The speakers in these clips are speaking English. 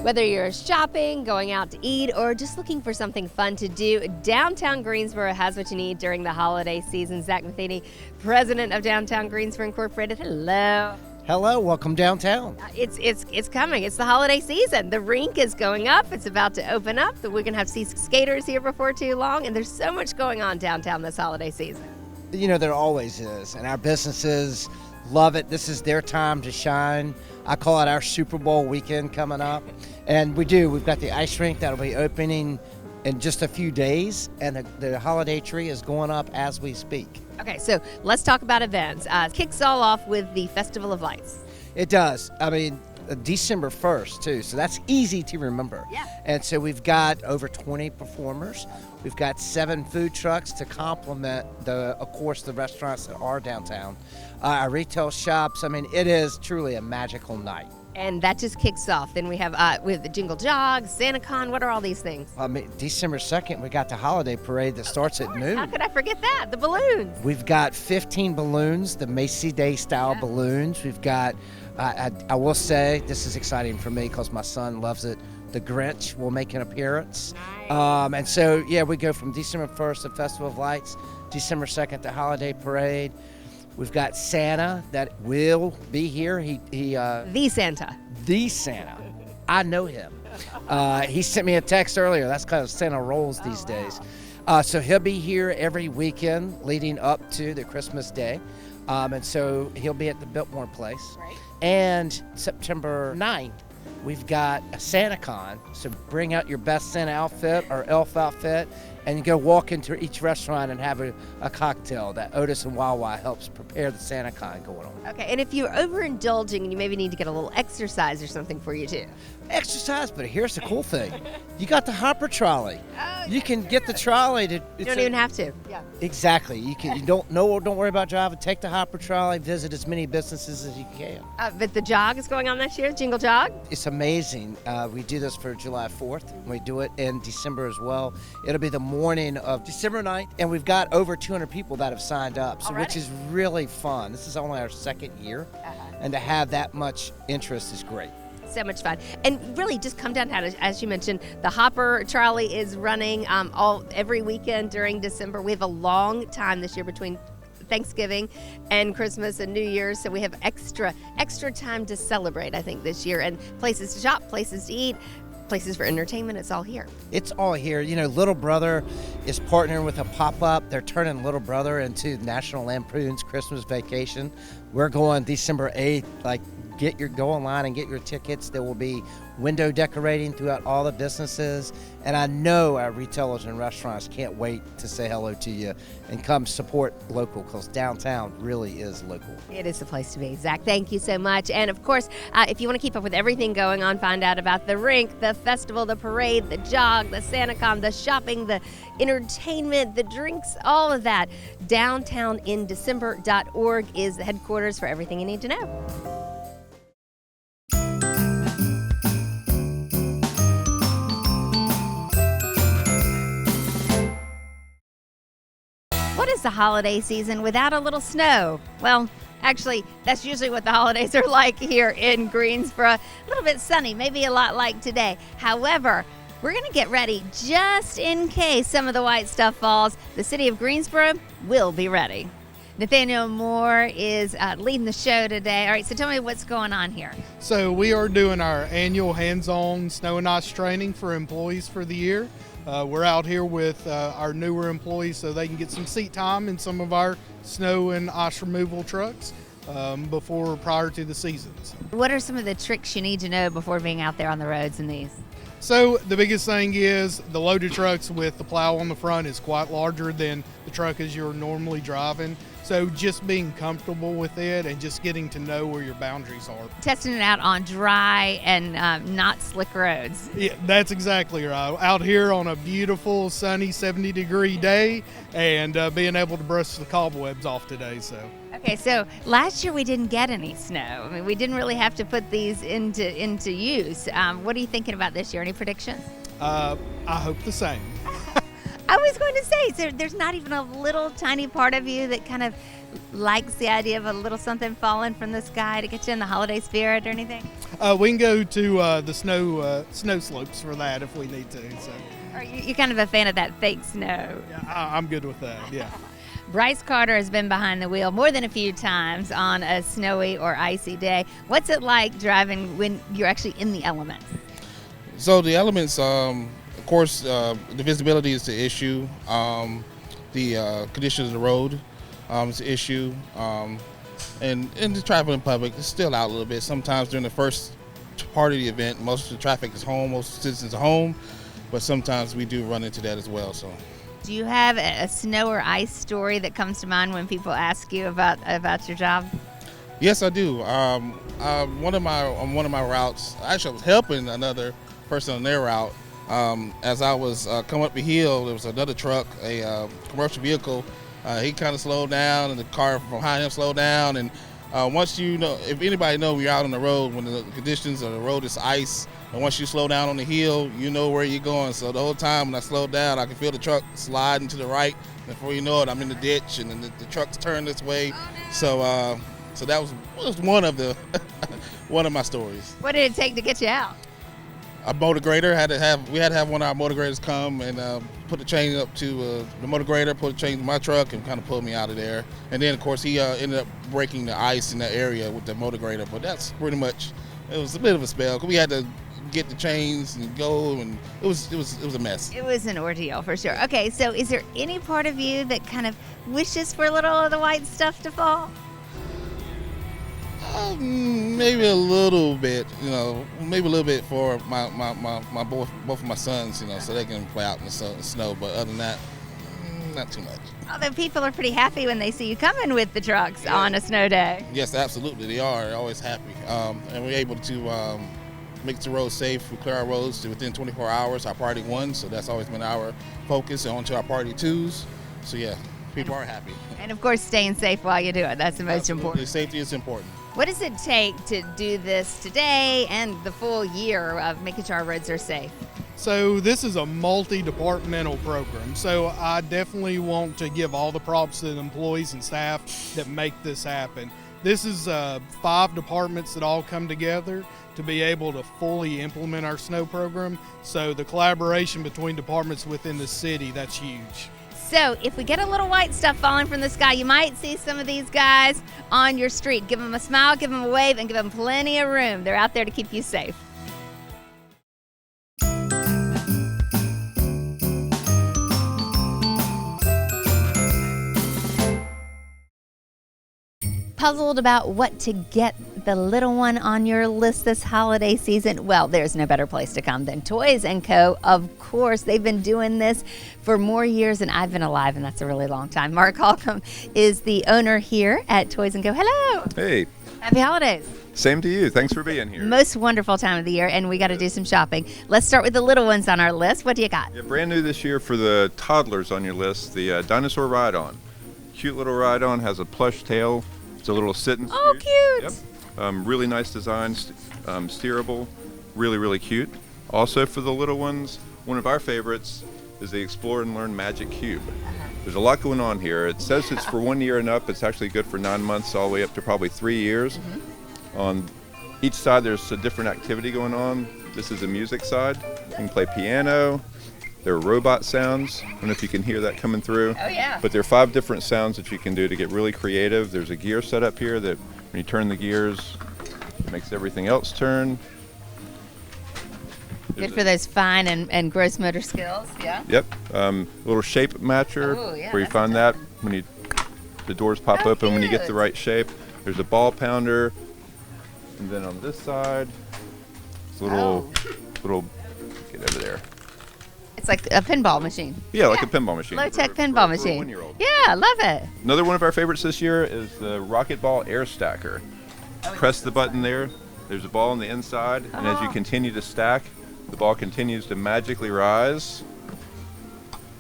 Whether you're shopping, going out to eat, or just looking for something fun to do, downtown Greensboro has what you need during the holiday season. Zach Matheny, president of Downtown Greensboro Incorporated. Hello. Hello, welcome downtown. It's coming. It's the holiday season. The rink is going up. It's about to open up. We're going to have skaters here before too long, and there's so much going on downtown this holiday season. You know, there always is, and our businesses love it. This is their time to shine. I call it our Super Bowl weekend coming up, and we do. We've got the ice rink that'll be opening in just a few days, and the holiday tree is going up as we speak. Okay, so let's talk about events. Kicks all off with the Festival of Lights. It does. I mean, December 1st, too, so that's easy to remember. Yeah. And so we've got over 20 performers. We've got 7 food trucks to complement, of course, the restaurants that are downtown. Our retail shops, I mean, it is truly a magical night. And that just kicks off. Then we have with the Jingle Jog, SantaCon. What are all these things? I mean, December 2nd, we got the holiday parade that starts at noon. How could I forget that? The balloons. We've got 15 balloons, the Macy Day style balloons. We've got, I will say, this is exciting for me because my son loves it. The Grinch will make an appearance. Nice. And so, yeah, we go from December 1st, the Festival of Lights, December 2nd, the holiday parade. We've got Santa that will be here. The Santa. The Santa. I know him. He sent me a text earlier. That's kind of Santa rolls these days. So he'll be here every weekend leading up to the Christmas Day. And so he'll be at the Biltmore Place. Right. And September 9th, we've got a SantaCon. So bring out your best Santa outfit or elf outfit and go walk into each restaurant and have a cocktail that Otis and Wawa helps prepare the SantaCon going on. Okay, and if you're overindulging and you maybe need to get a little exercise or something for you too. Exercise, but here's the cool thing. You got the hopper trolley. Oh, you can get the trolley to. You don't even have to. Yeah. Exactly. You don't worry about driving. Take the hopper trolley, visit as many businesses as you can. But the jog is going on this year, Jingle Jog. It's amazing. We do this for July 4th. We do it in December as well. It'll be the morning of December 9th, and we've got over 200 people that have signed up, which is really fun. This is only our second year, and to have that much interest is great. So much fun. And really just come downtown. As you mentioned, the hopper trolley is running every weekend during December. We have a long time this year between Thanksgiving and Christmas and New Year's, so we have extra time to celebrate, I think, this year, and places to shop, places to eat, places for entertainment. It's all here. It's all here. You know, Little Brother is partnering with a pop-up. They're turning Little Brother into National Lampoon's Christmas Vacation. We're going December 8th. Go online and get your tickets. There will be window decorating throughout all the businesses, and I know our retailers and restaurants can't wait to say hello to you and come support local, because downtown really is local. It is the place to be. Zach, thank you so much. And of course, if you want to keep up with everything going on, find out about the rink, the festival, the parade, the jog, the SantaCon, the shopping, the entertainment, the drinks, all of that, downtowninDecember.org is the headquarters for everything you need to know. What is the holiday season without a little snow? Well, actually, that's usually what the holidays are like here in Greensboro. A little bit sunny, maybe a lot like today. However, we're going to get ready just in case some of the white stuff falls. The city of Greensboro will be ready. Nathaniel Moore is leading the show today. All right, so tell me what's going on here. So we are doing our annual hands-on snow and ice training for employees for the year. We're out here with our newer employees so they can get some seat time in some of our snow and ice removal trucks prior to the seasons. What are some of the tricks you need to know before being out there on the roads in these? So the biggest thing is the loaded trucks with the plow on the front is quite larger than the truck as you're normally driving. So just being comfortable with it and just getting to know where your boundaries are. Testing it out on dry and not slick roads. Yeah, that's exactly right. Out here on a beautiful, sunny, 70-degree day and being able to brush the cobwebs off today. Okay, so last year we didn't get any snow. I mean, we didn't really have to put these into use. What are you thinking about this year? Any predictions? I hope the same. I was going to say, so there's not even a little tiny part of you that kind of likes the idea of a little something falling from the sky to get you in the holiday spirit or anything? We can go to the snow slopes for that if we need to. So You're kind of a fan of that fake snow. yeah, I'm good with that. Yeah. Bryce Carter has been behind the wheel more than a few times on a snowy or icy day. What's it like driving when you're actually in the elements? So the elements, of course, the visibility is the issue. The conditions of the road is the issue. And the travel in public is still out a little bit. Sometimes during the first part of the event, most of the traffic is home, most of the citizens are home, but sometimes we do run into that as well. So, do you have a snow or ice story that comes to mind when people ask you about your job? yes, I do. On one of my routes, actually, I was helping another person on their route. As I was coming up the hill, there was another truck, a commercial vehicle. He kind of slowed down, and the car behind him slowed down. And once you know, if anybody know, we're out on the road when the conditions of the road is ice, and once you slow down on the hill, you know where you're going. So the whole time when I slowed down, I could feel the truck sliding to the right. Before you know it, I'm in the ditch, and then the truck's turned this way. So that was one of the one of my stories. What did it take to get you out? A motor grader we had to have one of our motor graders come and put the chain up to the motor grader, put the chain to my truck, and kind of pull me out of there. And then of course he ended up breaking the ice in that area with the motor grader. But that's pretty much, it was a bit of a spell because we had to get the chains and go, and it was a mess. It was an ordeal for sure. Okay, so is there any part of you that kind of wishes for a little of the white stuff to fall? Maybe a little bit, maybe a little bit for my both of my sons, so they can play out in the snow. But other than that, not too much. Although people are pretty happy when they see you coming with the trucks on a snow day. Yes, absolutely, they are. They're always happy, and we're able to make the roads safe. We clear our roads to within 24 hours. Our priority 1, so that's always been our focus, and on to our priority 2s. So yeah, people are happy. And of course, staying safe while you do it. That's the most Absolutely. important. Safety is important. What does it take to do this today and the full year of making sure our roads are safe? So this is a multi-departmental program. So I definitely want to give all the props to the employees and staff that make this happen. This is 5 departments that all come together to be able to fully implement our snow program. So the collaboration between departments within the city, that's huge. So if we get a little white stuff falling from the sky, you might see some of these guys on your street. Give them a smile, give them a wave, and give them plenty of room. They're out there to keep you safe. Puzzled about what to get the little one on your list this holiday season? Well, there's no better place to come than Toys & Co. Of course, they've been doing this for more years than I've been alive, and that's a really long time. Mark Holcomb is the owner here at Toys & Co. Hello. Hey. Happy holidays. Same to you. Thanks for being here. Most wonderful time of the year, and we got to do some shopping. Let's start with the little ones on our list. What do you got? Yeah, brand new this year for the toddlers on your list, the dinosaur ride-on. Cute little ride-on, has a plush tail. It's a little sit and scoot. Oh, cute. Yep. Really nice design, steerable, really, really cute. Also for the little ones, one of our favorites is the Explore and Learn Magic Cube. There's a lot going on here. It says it's for 1 year and up. It's actually good for 9 months all the way up to probably 3 years. On each side there's a different activity going on. This is the music side. You can play piano. There are robot sounds. I don't know if you can hear that coming through. Oh, yeah. But there are 5 different sounds that you can do to get really creative. There's a gear set up here that when you turn the gears, it makes everything else turn. Good for those fine and gross motor skills, yeah? Yep. Little shape matcher, Oh, yeah, where you that's find that when the doors pop Oh, open when you get the cute. right shape. There's a ball pounder. And then on this side, it's a little, get over there. It's like a pinball machine. Yeah, like a pinball machine. Low-tech for pinball a machine. 1-year-old. Yeah, love it. Another one of our favorites this year is the Rocket Ball Air Stacker. Press the button there. There's a ball on the inside, and as you continue to stack, the ball continues to magically rise.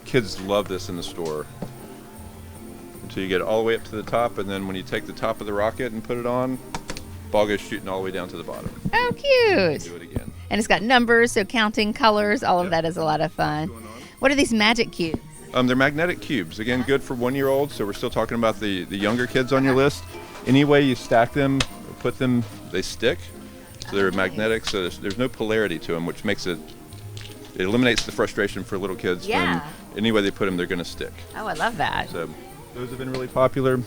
Kids love this in the store. Until you get all the way up to the top, and then when you take the top of the rocket and put it on, ball goes shooting all the way down to the bottom. Oh, cute. Do it again. And it's got numbers, so counting colors, all of that is a lot of fun. What are these magic cubes? They're magnetic cubes. Again, good for 1-year-olds, so we're still talking about the younger kids on your list. Any way you stack them, or put them, they stick. So they're nice. magnetic, so there's no polarity to them, which makes it eliminates the frustration for little kids. Yeah. When any way they put them, they're going to stick. Oh, I love that. So those have been really popular.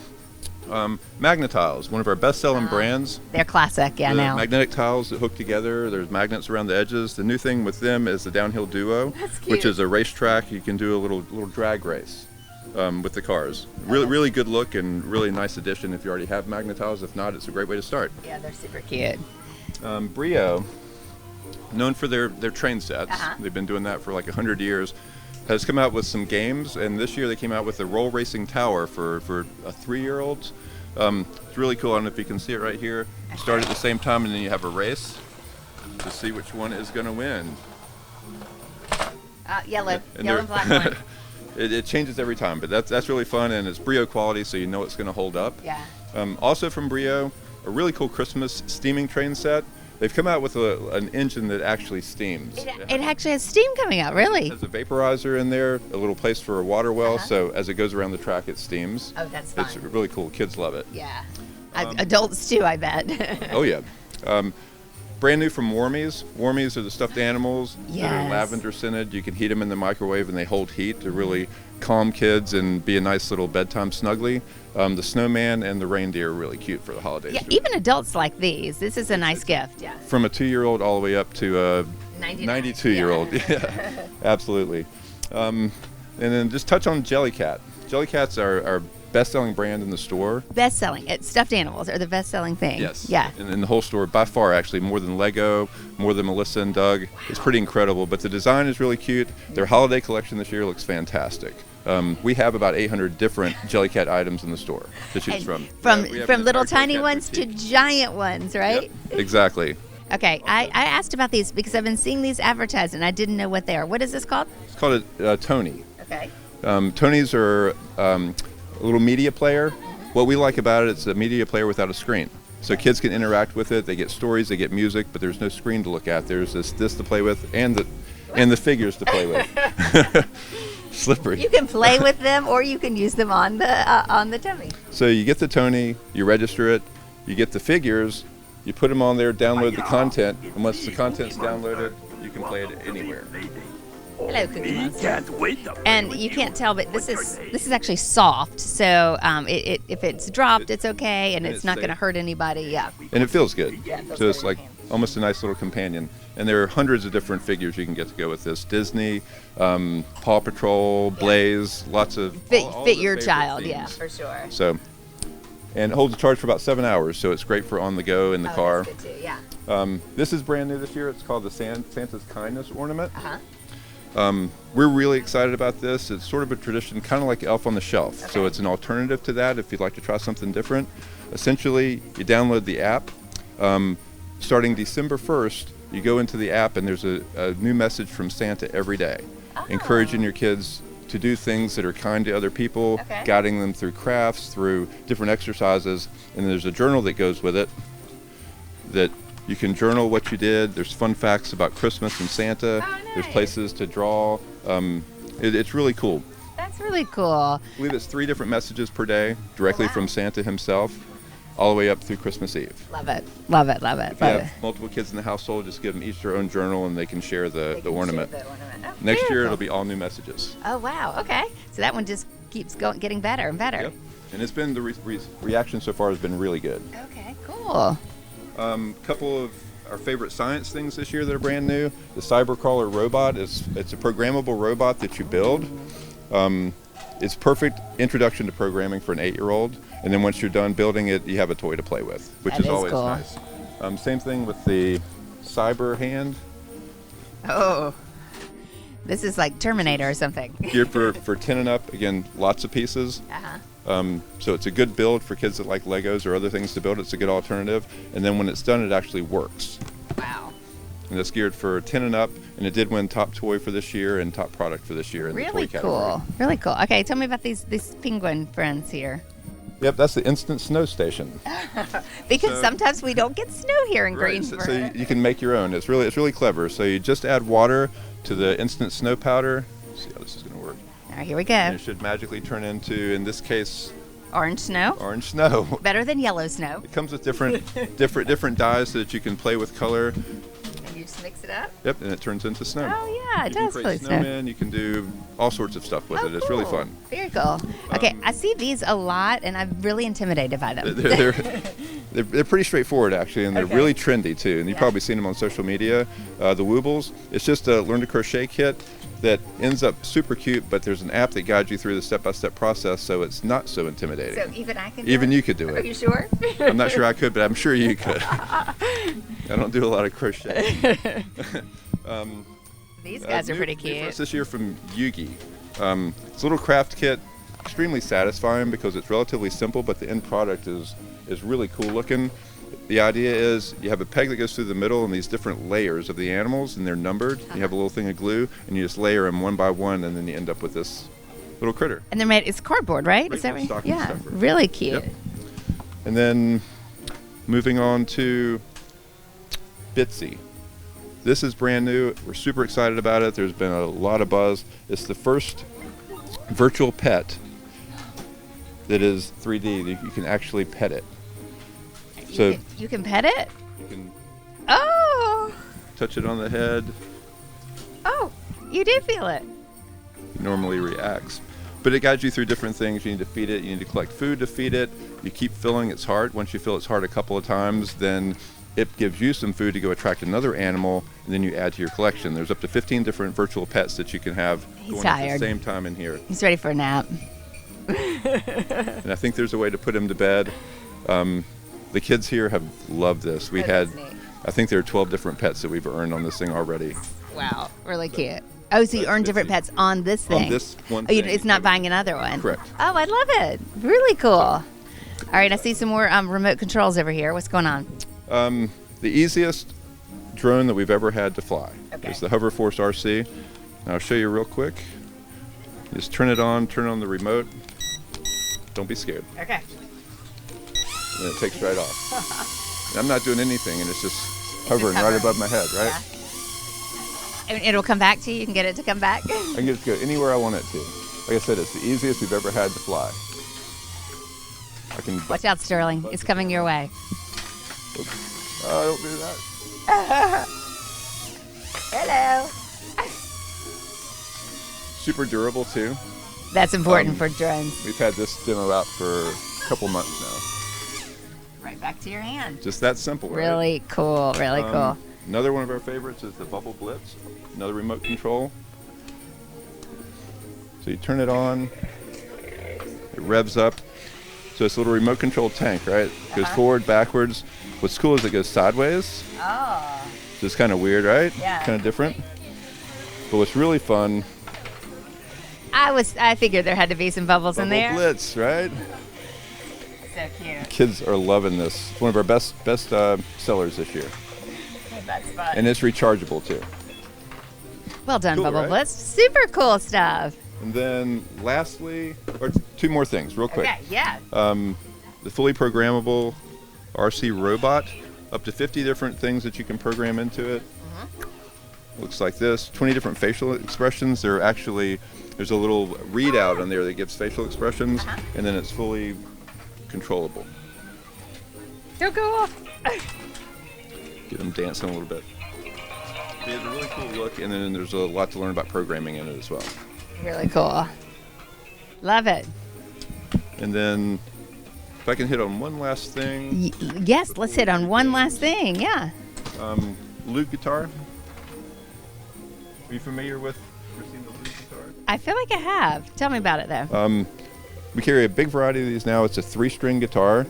Magnetiles, one of our best-selling brands. They're classic, yeah, The now. magnetic tiles that hook together. There's magnets around the edges. The new thing with them is the downhill duo, That's cute. which is a racetrack. You can do a little drag race with the cars. Really good look and really nice addition if you already have magnetiles. If not, it's a great way to start. Yeah, they're super cute. Brio, known for their train sets. Uh-huh. They've been doing that for like 100 years. Has come out with some games, and this year they came out with a roll racing tower for a 3-year-olds. It's really cool. I don't know if you can see it right here. You start at the same time, and then you have a race to see which one is going to win. Yellow And and they're- black one. It changes every time, but that's really fun, and it's Brio quality, so you know it's going to hold up. Yeah. Also from Brio, a really cool Christmas steaming train set. They've come out with an engine that actually steams. It actually has steam coming out, really. It has a vaporizer in there, a little place for a water well, Uh-huh. so as it goes around the track, it steams. Oh, that's fun. It's really cool. Kids love it. Yeah. Adults too, I bet. Oh, yeah. Brand new from Warmies. Warmies are the stuffed animals that Yes. are lavender scented. You can heat them in the microwave and they hold heat to really calm kids and be a nice little bedtime snuggly. The snowman and the reindeer are really cute for the holidays. Yeah, even adults like these. This is a nice gift. Yeah. From a 2-year-old all the way up to a 92-year-old. Yeah, absolutely. And then just touch on Jellycat. Jellycat's our best-selling brand in the store. Best selling. Stuffed animals are the best selling thing. Yes. Yeah. In the whole store, by far, actually, more than Lego, more than Melissa and Doug. It's pretty incredible, but the design is really cute. Their holiday collection this year looks fantastic. We have about 800 different Jellycat items in the store to choose from. From Yeah, we have an little entire tiny Jellycat ones to boutique. giant ones, right? Yep, exactly. Okay, I asked about these because I've been seeing these advertised and I didn't know what they are. What is this called? It's called a Tony. Okay. Tonys are a little media player. What we like about it, it's a media player without a screen. So kids can interact with it. They get stories, they get music, but there's no screen to look at. There's this to play with and the figures to play with. Slippery. You can play with them or you can use them on the tummy. So you get the Tony, you register it, you get the figures, you put them on there, download the content, and once the content's downloaded, you can play it anywhere. Hello, Cookie Monster. And you can't tell, but this is actually soft. So if it's dropped, it's okay, and it's it's not safe. going to hurt anybody. Yeah. And it feels good. Yeah, it feels So it's very like good. almost a nice little companion. And there are hundreds of different figures you can get to go with this. Disney, Paw Patrol, Blaze, lots of all Fit the your favorite child. themes. Yeah, for sure. So, and it holds a charge for about 7 hours, so it's great for on the go in the car. That's good too. Yeah. This is brand new this year. It's called the Santa's Kindness Ornament. Uh-huh. We're really excited about this. It's sort of a tradition, kind of like Elf on the Shelf. So Okay. it's an alternative to that if you'd like to try something different. Essentially, you download the app. Starting December 1st, you go into the app and there's a new message from Santa every day, encouraging your kids to do things that are kind to other people, Okay. guiding them through crafts, through different exercises. And there's a journal that goes with it that you can journal what you did. There's fun facts about Christmas and Santa. Oh, There's nice. places to draw. It's really cool. That's really cool. I believe it's 3 different messages per day directly wow. from Santa himself, all the way up through Christmas Eve. Love it. Love it. Love it. If you Love have it. multiple kids in the household, just give them each their own journal and they can share the ornament. The ornament. Oh, Next year beautiful. it'll be all new messages. Oh wow. Okay. So that one just keeps getting better and better. Yep. And it's been the reaction so far has been really good. Okay. Cool. Couple of our favorite science things this year that are brand new. The Cybercrawler robot it's a programmable robot that you build. It's perfect introduction to programming for an 8-year-old. And then once you're done building it, you have a toy to play with, which That is is always cool. nice. Same thing with the Cyber Hand, Oh. This is like Terminator or something. geared for 10 and up. Again, lots of pieces. Uh-huh. So it's a good build for kids that like Legos or other things to build. It's a good alternative. And then when it's done, it actually works. Wow. And it's geared for 10 and up. And it did win top toy for this year and top product for this year in the Really toy category. cool. Really cool. Okay, tell me about these penguin friends here. Yep, that's the instant snow station. Because So- sometimes we don't get snow here in Right, so Greensboro. you can make your own. It's really clever. So you just add water to the instant snow powder. Let's see how this is going to work. All right, here we And go. it should magically turn into, in this case, Orange snow. Orange snow. Better than yellow snow. It comes with different dyes so that you can play with color. And you just mix it up. Yep, and it turns into snow. Oh yeah, it You can does create create snow. snowmen. You can do all sorts of stuff with it. It's really cool. fun. Very cool. Okay, I see these a lot, and I'm really intimidated by them. They're pretty straightforward actually, and they're Okay. really trendy too. And you've Yeah. probably seen them on social media. The Woobles. It's just a learn to crochet kit that ends up super cute, but there's an app that guides you through the step-by-step process, so it's not so intimidating. So even I can. Do Even it? you could do Are it. you sure? I'm not sure I could, but I'm sure you could. I don't do a lot of crochet. These guys are new- pretty new cute. for us this year from Yugi. It's a little craft kit, extremely satisfying because it's relatively simple, but the end product is really cool looking. The idea is you have a peg that goes through the middle and these different layers of the animals, and they're numbered. You have a little thing of glue, and you just layer them one by one, and then you end up with this little critter. And they're made. It's cardboard, right? Is that Right, right? stocking Yeah. stuffer. Really cute. Yep. And then moving on to Bitsy. This is brand new. We're super excited about it. There's been a lot of buzz. It's the first virtual pet that is 3D. You can actually pet it. So You can pet it. you can Oh. touch it on the head. Oh. You do feel it. It normally reacts. But it guides you through different things. You need to feed it. You need to collect food to feed it. You keep filling its heart. Once you fill its heart a couple of times, then it gives you some food to go attract another animal, and then you add to your collection. There's up to 15 different virtual pets that you can have He's going at tired. the same time in here. He's ready for a nap. And I think there's a way to put him to bed. The kids here have loved this. We Oh, had, that's neat. I think there are 12 different pets that we've earned on this thing already. Wow. Really cute. Oh, so you That's earn different Bitsy. pets on this thing? On this one Oh, thing. it's not buying another one? Correct. Oh, I love it. Really cool. All right, I see some more remote controls over here. What's going on? The easiest drone that we've ever had to fly Okay. is the Hoverforce RC. And I'll show you real quick. Just turn it on the remote. Don't be scared. Okay. And it takes right off. And I'm not doing anything, and it's just hovering right hovering. above my head, right? And it'll come back to you? You can get it to come back? I can get it to go anywhere I want it to. Like I said, it's the easiest we've ever had to fly. I can. Watch out, Sterling. It's coming your way. Don't do that. Hello. Super durable too. That's important for drones. We've had this demo out for a couple months now. Right back to your hand. Just that simple, right? Really cool. Really cool. Another one of our favorites is the Bubble Blitz, another remote control. So you turn it on, it revs up. So it's a little remote control tank, right? It goes forward, backwards. What's cool is it goes sideways. Oh. So it's kind of weird, right? Yeah. Kind of different. But what's really fun, I figured there had to be some bubbles in Bubble there. Blitz, right? So cute. Kids are loving this. It's one of our best sellers this year. That's fun. And it's rechargeable too. Well done, Cool, Bubble right? Blitz. Super cool stuff. And then lastly, or two more things real quick. Okay, yeah. The fully programmable RC robot, up to 50 different things that you can program into it. Looks like this, 20 different facial expressions. There's a little readout on there that gives facial expressions, and then it's fully controllable. Don't go off. Get them dancing a little bit. It has a really cool look, and then there's a lot to learn about programming in it as well. Really cool. Love it. And then, if I can hit on one last thing, Yes, let's hit on one last thing. Yeah. lute guitar. Are you familiar with receiving the lute guitar? I feel like I have. Tell me about it, though. We carry a big variety of these now. It's a 3-string guitar.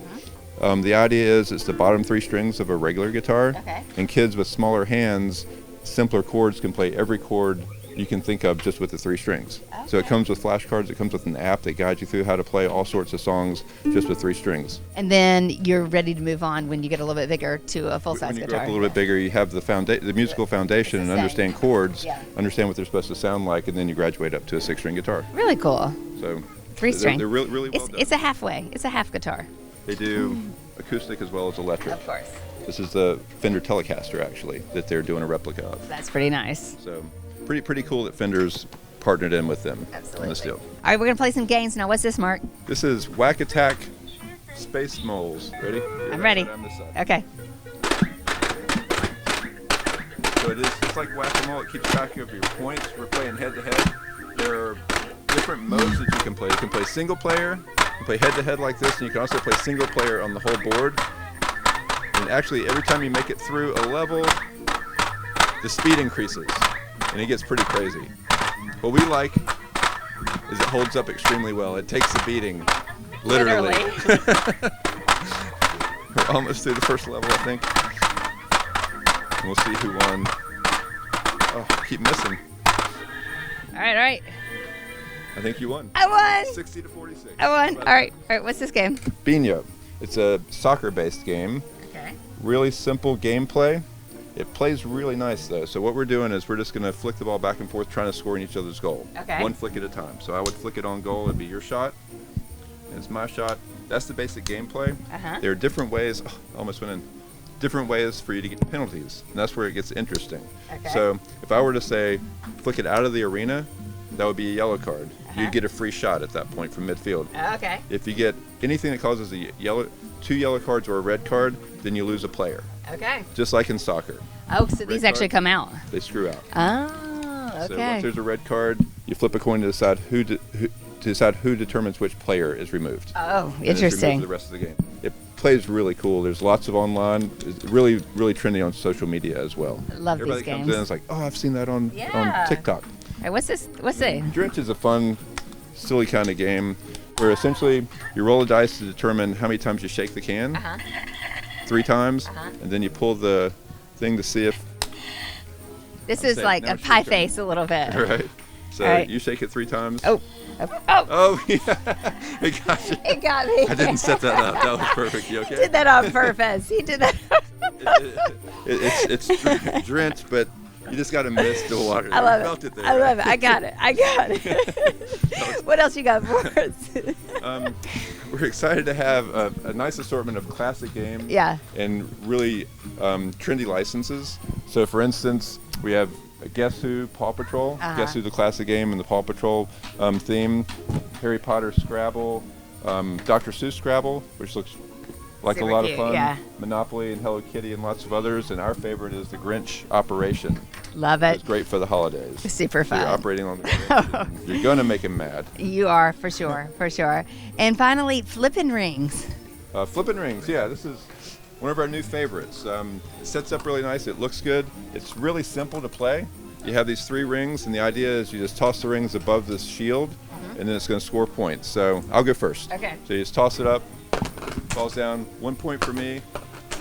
The idea is it's the bottom 3 strings of a regular guitar. Okay. And kids with smaller hands, simpler chords can play every chord you can think of just with the 3 strings. So it Okay. comes with flashcards. It comes with an app that guides you through how to play all sorts of songs just with 3 strings. And then you're ready to move on when you get a little bit bigger to a full-size When you guitar. grow up a little bit bigger, you have the musical foundation and It's the understand same. chords, Yeah. understand what they're supposed to sound like, and then you graduate up to a 6-string guitar. Really cool. So 3-string. They're really, really well It's, done. it's a halfway. It's a half guitar. They do acoustic as well as electric. Of course. This is the Fender Telecaster, actually, that they're doing a replica of. That's pretty nice. So pretty cool that Fender's partnered in with them on this deal. All right, we're going to play some games now. What's this, Mark? This is Whack Attack Space Moles. Ready? I'm ready. On this side. Okay. So it's like whack-a-mole. It keeps track of your points. We're playing head-to-head. There are different modes that you can play. You can play single player, you can play head-to-head like this, and you can also play single player on the whole board. And actually, every time you make it through a level, the speed increases, and it gets pretty crazy. What we like is it holds up extremely well. It takes a beating, literally. We're almost through the first level, I think. And we'll see who won. Oh, I keep missing. All right. I think you won. I won. 60 to 46. I won. All right. What's this game? Bingo. It's a soccer-based game. Okay. Really simple gameplay. It plays really nice, though. So what we're doing is we're just going to flick the ball back and forth, trying to score in each other's goal. Okay. One flick at a time. So I would flick it on goal. It'd be your shot. And it's my shot. That's the basic gameplay. Uh-huh. There are different ways. Oh, almost went in. Different ways for you to get penalties. And that's where it gets interesting. Okay. So if I were to say, flick it out of the arena, that would be a yellow card. Uh-huh. You'd get a free shot at that point from midfield. Okay. If you get anything that causes two yellow cards or a red card, then you lose a player. Okay. Just like in soccer. Oh, so these Red actually card. come out. They screw out. Oh, okay. So once there's a red card, you flip a coin to decide who determines which player is removed. Oh, And it's removed interesting. for the rest of the game. It plays really cool. There's lots of online. It's really, really trendy on social media as well. Love Everybody these comes games. in and is like, oh, I've seen that on TikTok. All right, what's this? What's it? Drench is a fun, silly kind of game where essentially you roll a dice to determine how many times you shake the can. Uh-huh. 3 times, Uh-huh. and then you pull the thing to see if. This is Say it. like Now a it's your pie turn. face a little bit. Right. So All right. you shake it 3 times. Oh. Oh, yeah. It got you. It got me. I didn't set that up. That was perfect. You okay? He did that on purpose. He did that. It's drenched, but you just got to miss the water. I love You it. felt it there, I love right? it. I got it. What else you got for us? We're excited to have a nice assortment of classic games Yeah. and really trendy licenses. So, for instance, we have Guess Who, Paw Patrol. Uh-huh. Guess Who, the classic game, and the Paw Patrol theme. Harry Potter Scrabble, Dr. Seuss Scrabble, which looks like Super a lot cute, of fun. yeah. Monopoly and Hello Kitty and lots of others. And our favorite is the Grinch Operation. Love it. It's great for the holidays. Super So you're fun. operating on the Grinch. And you're going to make him mad. You are, for sure, for sure. And finally, flippin' rings. Flippin' rings, yeah, this is one of our new favorites. It sets up really nice, it looks good. It's really simple to play. You have these 3 rings, and the idea is you just toss the rings above this shield, and then it's going to score points. So I'll go first. Okay. So you just toss it up, falls down, 1 point for me.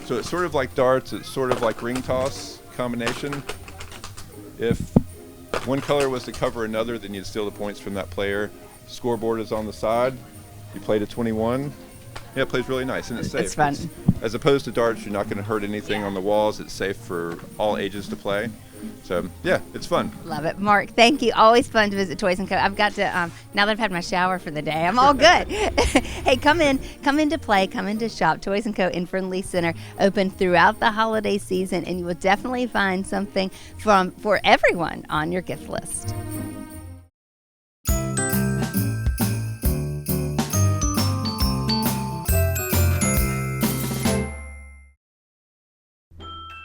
So it's sort of like darts, it's sort of like ring toss combination. If one color was to cover another, then you'd steal the points from that player. Scoreboard is on the side. You play to 21. Yeah, it plays really nice, and it's safe. It's fun. As opposed to darts, you're not going to hurt anything on the walls. It's safe for all ages to play. So, yeah, it's fun. Love it. Mark, thank you. Always fun to visit Toys & Co. I've got to, now that I've had my shower for the day, I'm all good. Hey, come in to play, come in to shop. Toys & Co. in Friendly Center, open throughout the holiday season, and you will definitely find something for everyone on your gift list.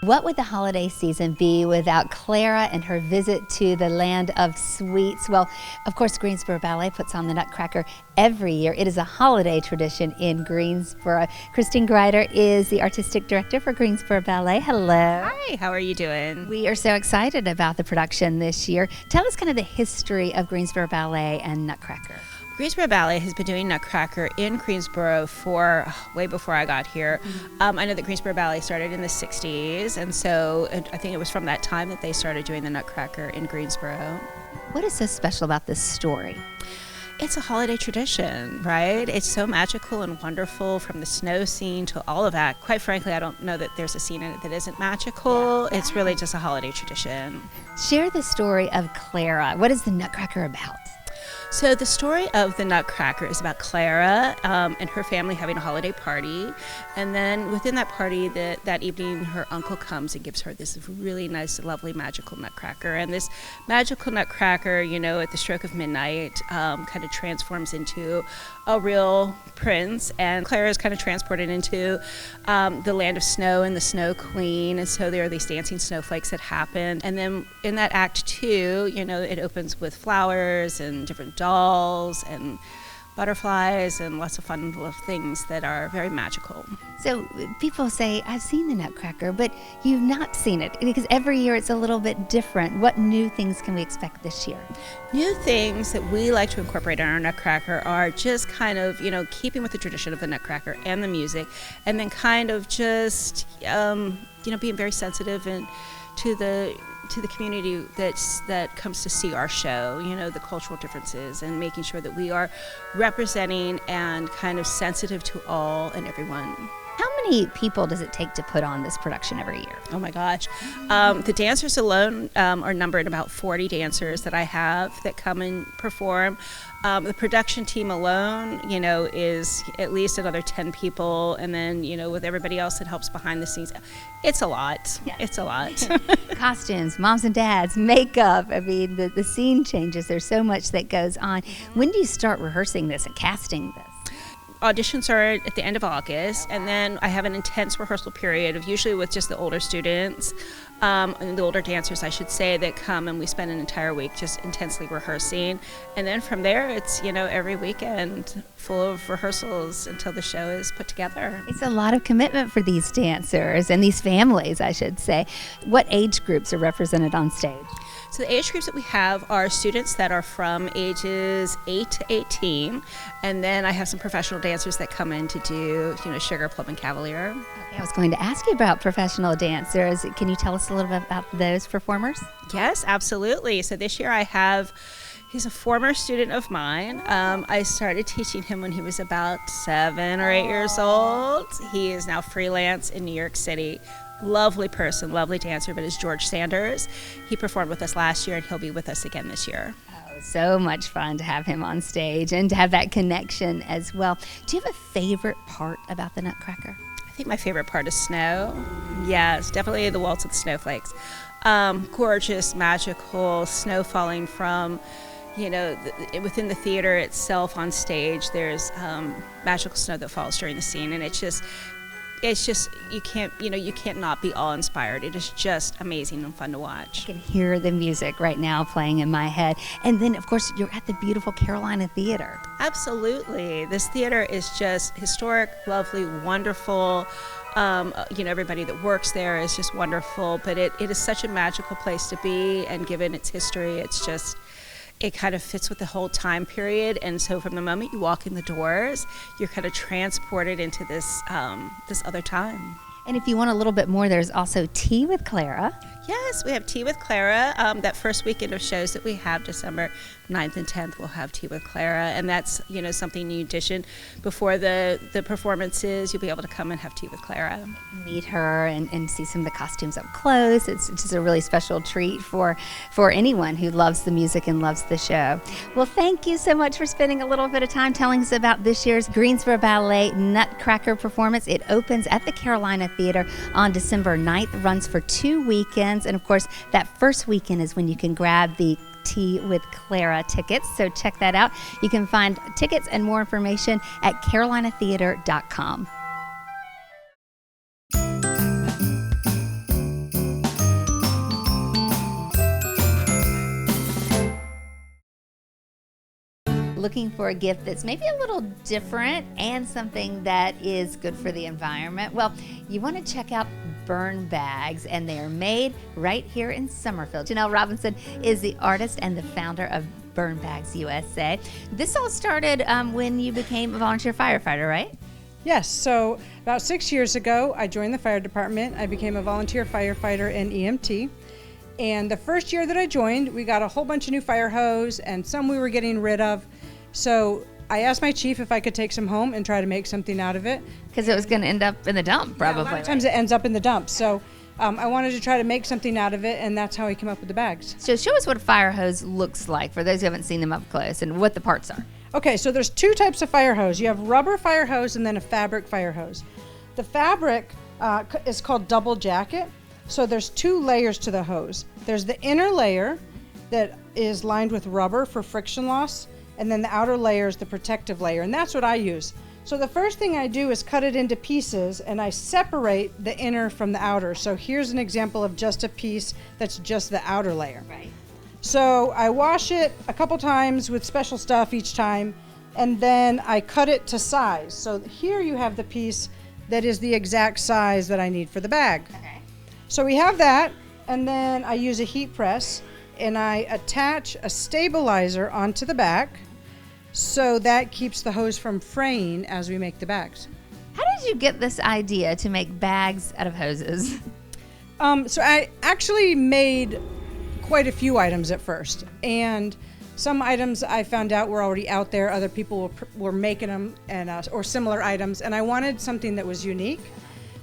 What would the holiday season be without Clara and her visit to the land of sweets? Well, of course, Greensboro Ballet puts on the Nutcracker every year. It is a holiday tradition in Greensboro. Christine Greider is the artistic director for Greensboro Ballet. Hello. Hi, how are you doing? We are so excited about the production this year. Tell us kind of the history of Greensboro Ballet and Nutcracker. Greensboro Ballet has been doing Nutcracker in Greensboro for way before I got here. I know that Greensboro Ballet started in the 60s, and so I think it was from that time that they started doing the Nutcracker in Greensboro. What is so special about this story? It's a holiday tradition, right? It's so magical and wonderful, from the snow scene to all of that. Quite frankly, I don't know that there's a scene in it that isn't magical. It's really just a holiday tradition. Share the story of Clara. What is the Nutcracker about? So the story of the Nutcracker is about Clara and her family having a holiday party, and then within that party, that evening, her uncle comes and gives her this really nice, lovely, magical Nutcracker. And this magical Nutcracker, at the stroke of midnight, kind of transforms into a real prince, and Clara is kind of transported into the land of snow and the Snow Queen. And so there are these dancing snowflakes that happen, and then in that act 2, it opens with flowers and different dolls and butterflies and lots of fun little things that are very magical. So people say, I've seen the Nutcracker, but you've not seen it, because every year it's a little bit different. What new things can we expect this year? New things that we like to incorporate in our Nutcracker are just kind of, keeping with the tradition of the Nutcracker and the music, and then kind of just, being very sensitive and to the community that comes to see our show, the cultural differences, and making sure that we are representing and kind of sensitive to all and everyone. How many people does it take to put on this production every year? Oh my gosh. The dancers alone are numbered about 40 dancers that I have that come and perform. The production team alone, is at least another 10 people. And then, with everybody else that helps behind the scenes, it's a lot. Yeah. It's a lot. Costumes, moms and dads, makeup. I mean, the scene changes. There's so much that goes on. When do you start rehearsing this and casting this? Auditions are at the end of August, and then I have an intense rehearsal period of usually with just the older students, and the older dancers, I should say, that come, and we spend an entire week just intensely rehearsing. And then from there, it's, every weekend full of rehearsals until the show is put together. It's a lot of commitment for these dancers and these families, I should say. What age groups are represented on stage? So the age groups that we have are students that are from ages 8 to 18, and then I have some professional dancers that come in to do, Sugar, Plum, and Cavalier. Okay, I was going to ask you about professional dancers. Can you tell us a little bit about those performers? Yes, absolutely. So this year he's a former student of mine. I started teaching him when he was about 7 or 8 years old. He is now freelance in New York City. Lovely person, lovely dancer, but is George Sanders. He performed with us last year, and he'll be with us again this year. Oh, so much fun to have him on stage and to have that connection as well. Do you have a favorite part about the Nutcracker? I think my favorite part is snow. Yes, definitely the waltz of the snowflakes. Gorgeous, magical snow falling from, within the theater itself on stage. There's magical snow that falls during the scene, and it's just you can't not be awe-inspired. It is just amazing and fun to watch. I can hear the music right now playing in my head. And then, of course, you're at the beautiful Carolina Theater. Absolutely. This theater is just historic, lovely, wonderful. Everybody that works there is just wonderful. But it is such a magical place to be, and given its history, it kind of fits with the whole time period. And so from the moment you walk in the doors, you're kind of transported into this other time. And if you want a little bit more, there's also Tea with Clara. Yes, we have Tea with Clara. That first weekend of shows that we have, December 9th and 10th, we'll have Tea with Clara. And that's, something new addition. Before the performances, you'll be able to come and have Tea with Clara. Meet her and see some of the costumes up close. It's just a really special treat for anyone who loves the music and loves the show. Well, thank you so much for spending a little bit of time telling us about this year's Greensboro Ballet Nutcracker performance. It opens at the Carolina Theater on December 9th, runs for 2 weekends. And of course, that first weekend is when you can grab the Tea with Clara tickets. So check that out. You can find tickets and more information at carolinatheater.com. Looking for a gift that's maybe a little different and something that is good for the environment? Well, you want to check out Burn Bags, and they are made right here in Summerfield. Janelle Robinson is the artist and the founder of Burn Bags USA. This all started when you became a volunteer firefighter, right? Yes, so about 6 years ago, I joined the fire department. I became a volunteer firefighter in EMT. And the first year that I joined, we got a whole bunch of new fire hose, and some we were getting rid of. So I asked my chief if I could take some home and try to make something out of it. Because it was going to end up in the dump, probably. Yeah, a lot of times it ends up in the dump. So I wanted to try to make something out of it, and that's how I came up with the bags. So show us what a fire hose looks like for those who haven't seen them up close and what the parts are. Okay, so there's two types of fire hose. You have rubber fire hose and then a fabric fire hose. The fabric is called double jacket. So there's two layers to the hose. There's the inner layer that is lined with rubber for friction loss, and then the outer layer is the protective layer, and that's what I use. So the first thing I do is cut it into pieces, and I separate the inner from the outer. So here's an example of just a piece that's just the outer layer. Right. So I wash it a couple times with special stuff each time, and then I cut it to size. So here you have the piece that is the exact size that I need for the bag. Okay. So we have that, and then I use a heat press, and I attach a stabilizer onto the back, so that keeps the hose from fraying as we make the bags. How did you get this idea to make bags out of hoses? So I actually made quite a few items at first, and some items I found out were already out there. Other people were making them, and or similar items, and I wanted something that was unique.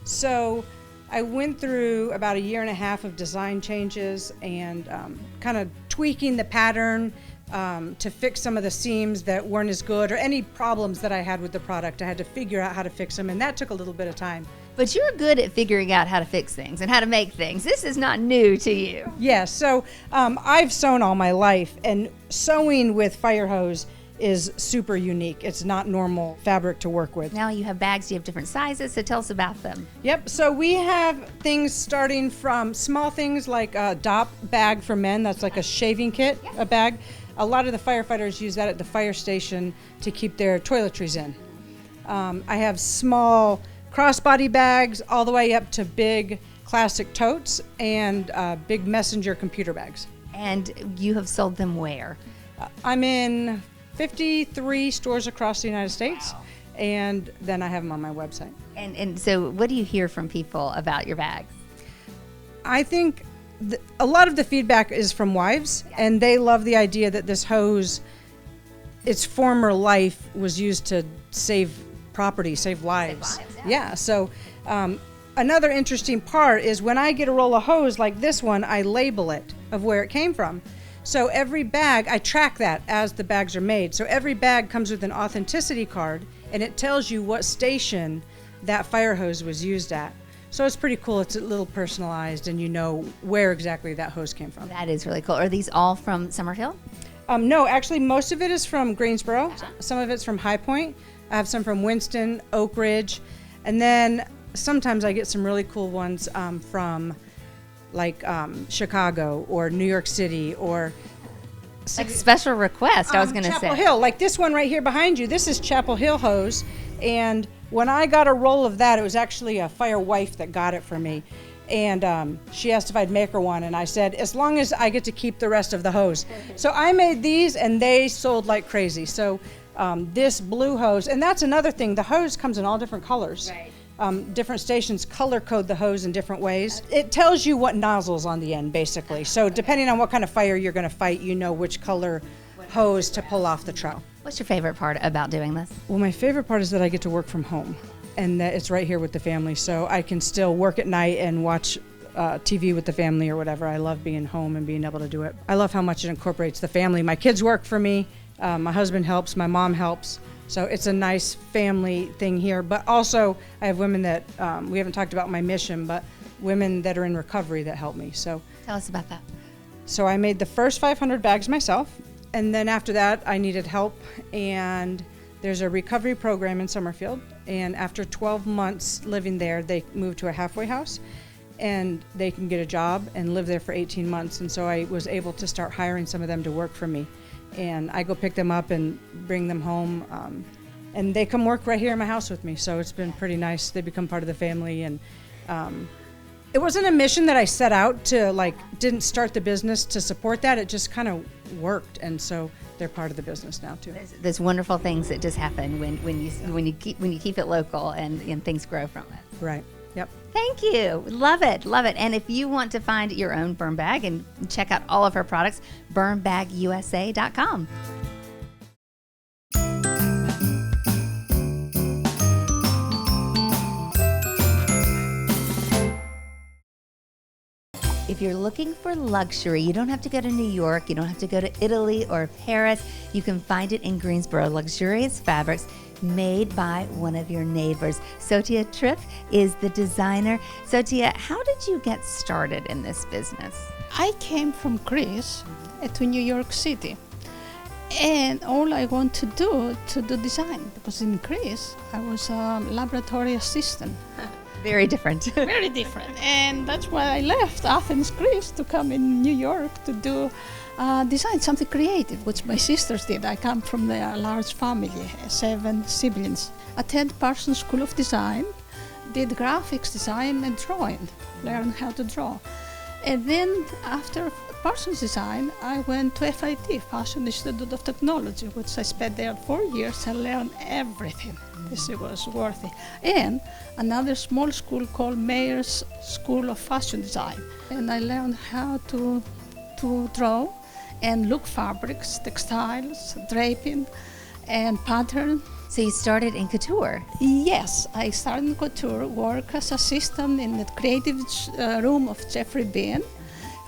So I went through about a year and a half of design changes and kind of tweaking the pattern to fix some of the seams that weren't as good, or any problems that I had with the product. I had to figure out how to fix them, and that took a little bit of time. But you're good at figuring out how to fix things and how to make things. This is not new to you. Yes, so I've sewn all my life, and sewing with fire hose is super unique. It's not normal fabric to work with. Now you have bags, you have different sizes, so tell us about them. Yep, so we have things starting from small things like a DOP bag for men. That's like a shaving kit, a bag. A lot of the firefighters use that at the fire station to keep their toiletries in. I have small crossbody bags all the way up to big classic totes and big messenger computer bags. And you have sold them where? I'm in 53 stores across the United States, and then I have them on my website. And so what do you hear from people about your bags? I think a lot of the feedback is from wives, and they love the idea that this hose, its former life was used to save property, save lives. Yeah, so another interesting part is when I get a roll of hose like this one, I label it of where it came from. So every bag, I track that as the bags are made. So every bag comes with an authenticity card, and it tells you what station that fire hose was used at. So it's pretty cool. It's a little personalized, and you know where exactly that hose came from. That is really cool. Are these all from Summerfield? No, actually, most of it is from Greensboro. Some of it's from High Point. I have some from Winston, Oak Ridge, and then sometimes I get some really cool ones from like Chicago or New York City, or Like special request, I was going to say. Chapel Hill, like this one right here behind you. This is Chapel Hill hose, and when I got a roll of that, it was actually a fire wife that got it for me, and she asked if I'd make her one, and I said, as long as I get to keep the rest of the hose. So I made these, and they sold like crazy. So this blue hose, and that's another thing, the hose comes in all different colors. Right. Different stations color code the hose in different ways. It tells you what nozzle's on the end, basically. So depending on what kind of fire you're going to fight, you know which color hose to pull off the trail. What's your favorite part about doing this? Well, my favorite part is that I get to work from home, and that it's right here with the family, so I can still work at night and watch TV with the family or whatever. I love being home and being able to do it. I love how much it incorporates the family. My kids work for me, my husband helps, my mom helps. So it's a nice family thing here, but also I have women that, we haven't talked about my mission, but women that are in recovery that help me. So Tell us about that. I made the first 500 bags myself, and then after that I needed help, and there's a recovery program in Summerfield, and after 12 months living there, they moved to a halfway house, and they can get a job and live there for 18 months, and so I was able to start hiring some of them to work for me. And I go pick them up and bring them home, and they come work right here in my house with me. So it's been pretty nice. They become part of the family, and it wasn't a mission that I set out to, didn't start the business to support that. It just kind of worked, and so they're part of the business now too. There's wonderful things that just happen when you keep it local and things grow from it. Right. Yep. Thank you. Love it. Love it. And if you want to find your own burn bag and check out all of her products, burnbagusa.com. if you're looking for luxury, you don't have to go to New York, you don't have to go to Italy or Paris. You can find it in Greensboro, luxurious fabrics made by one of your neighbors. Sotia Tripp is the designer. Sotia, how did you get started in this business? I came from Greece to New York City, and all I want to do design, because in Greece I was a laboratory assistant. Very different. Very different, and that's why I left Athens, Greece, to come in New York to do design something creative, which my sisters did. I come from a large family, 7 siblings. Attended Parsons School of Design, did graphics design and drawing, learned how to draw. And then after Parsons Design, I went to FIT, Fashion Institute of Technology, which I spent there 4 years and learned everything. This was worth it. And another small school called Mayer's School of Fashion Design. And I learned how to draw and look fabrics, textiles, draping, and pattern. So you started in couture? Yes, I started in couture, worked as assistant in the creative room of Jeffrey Bean,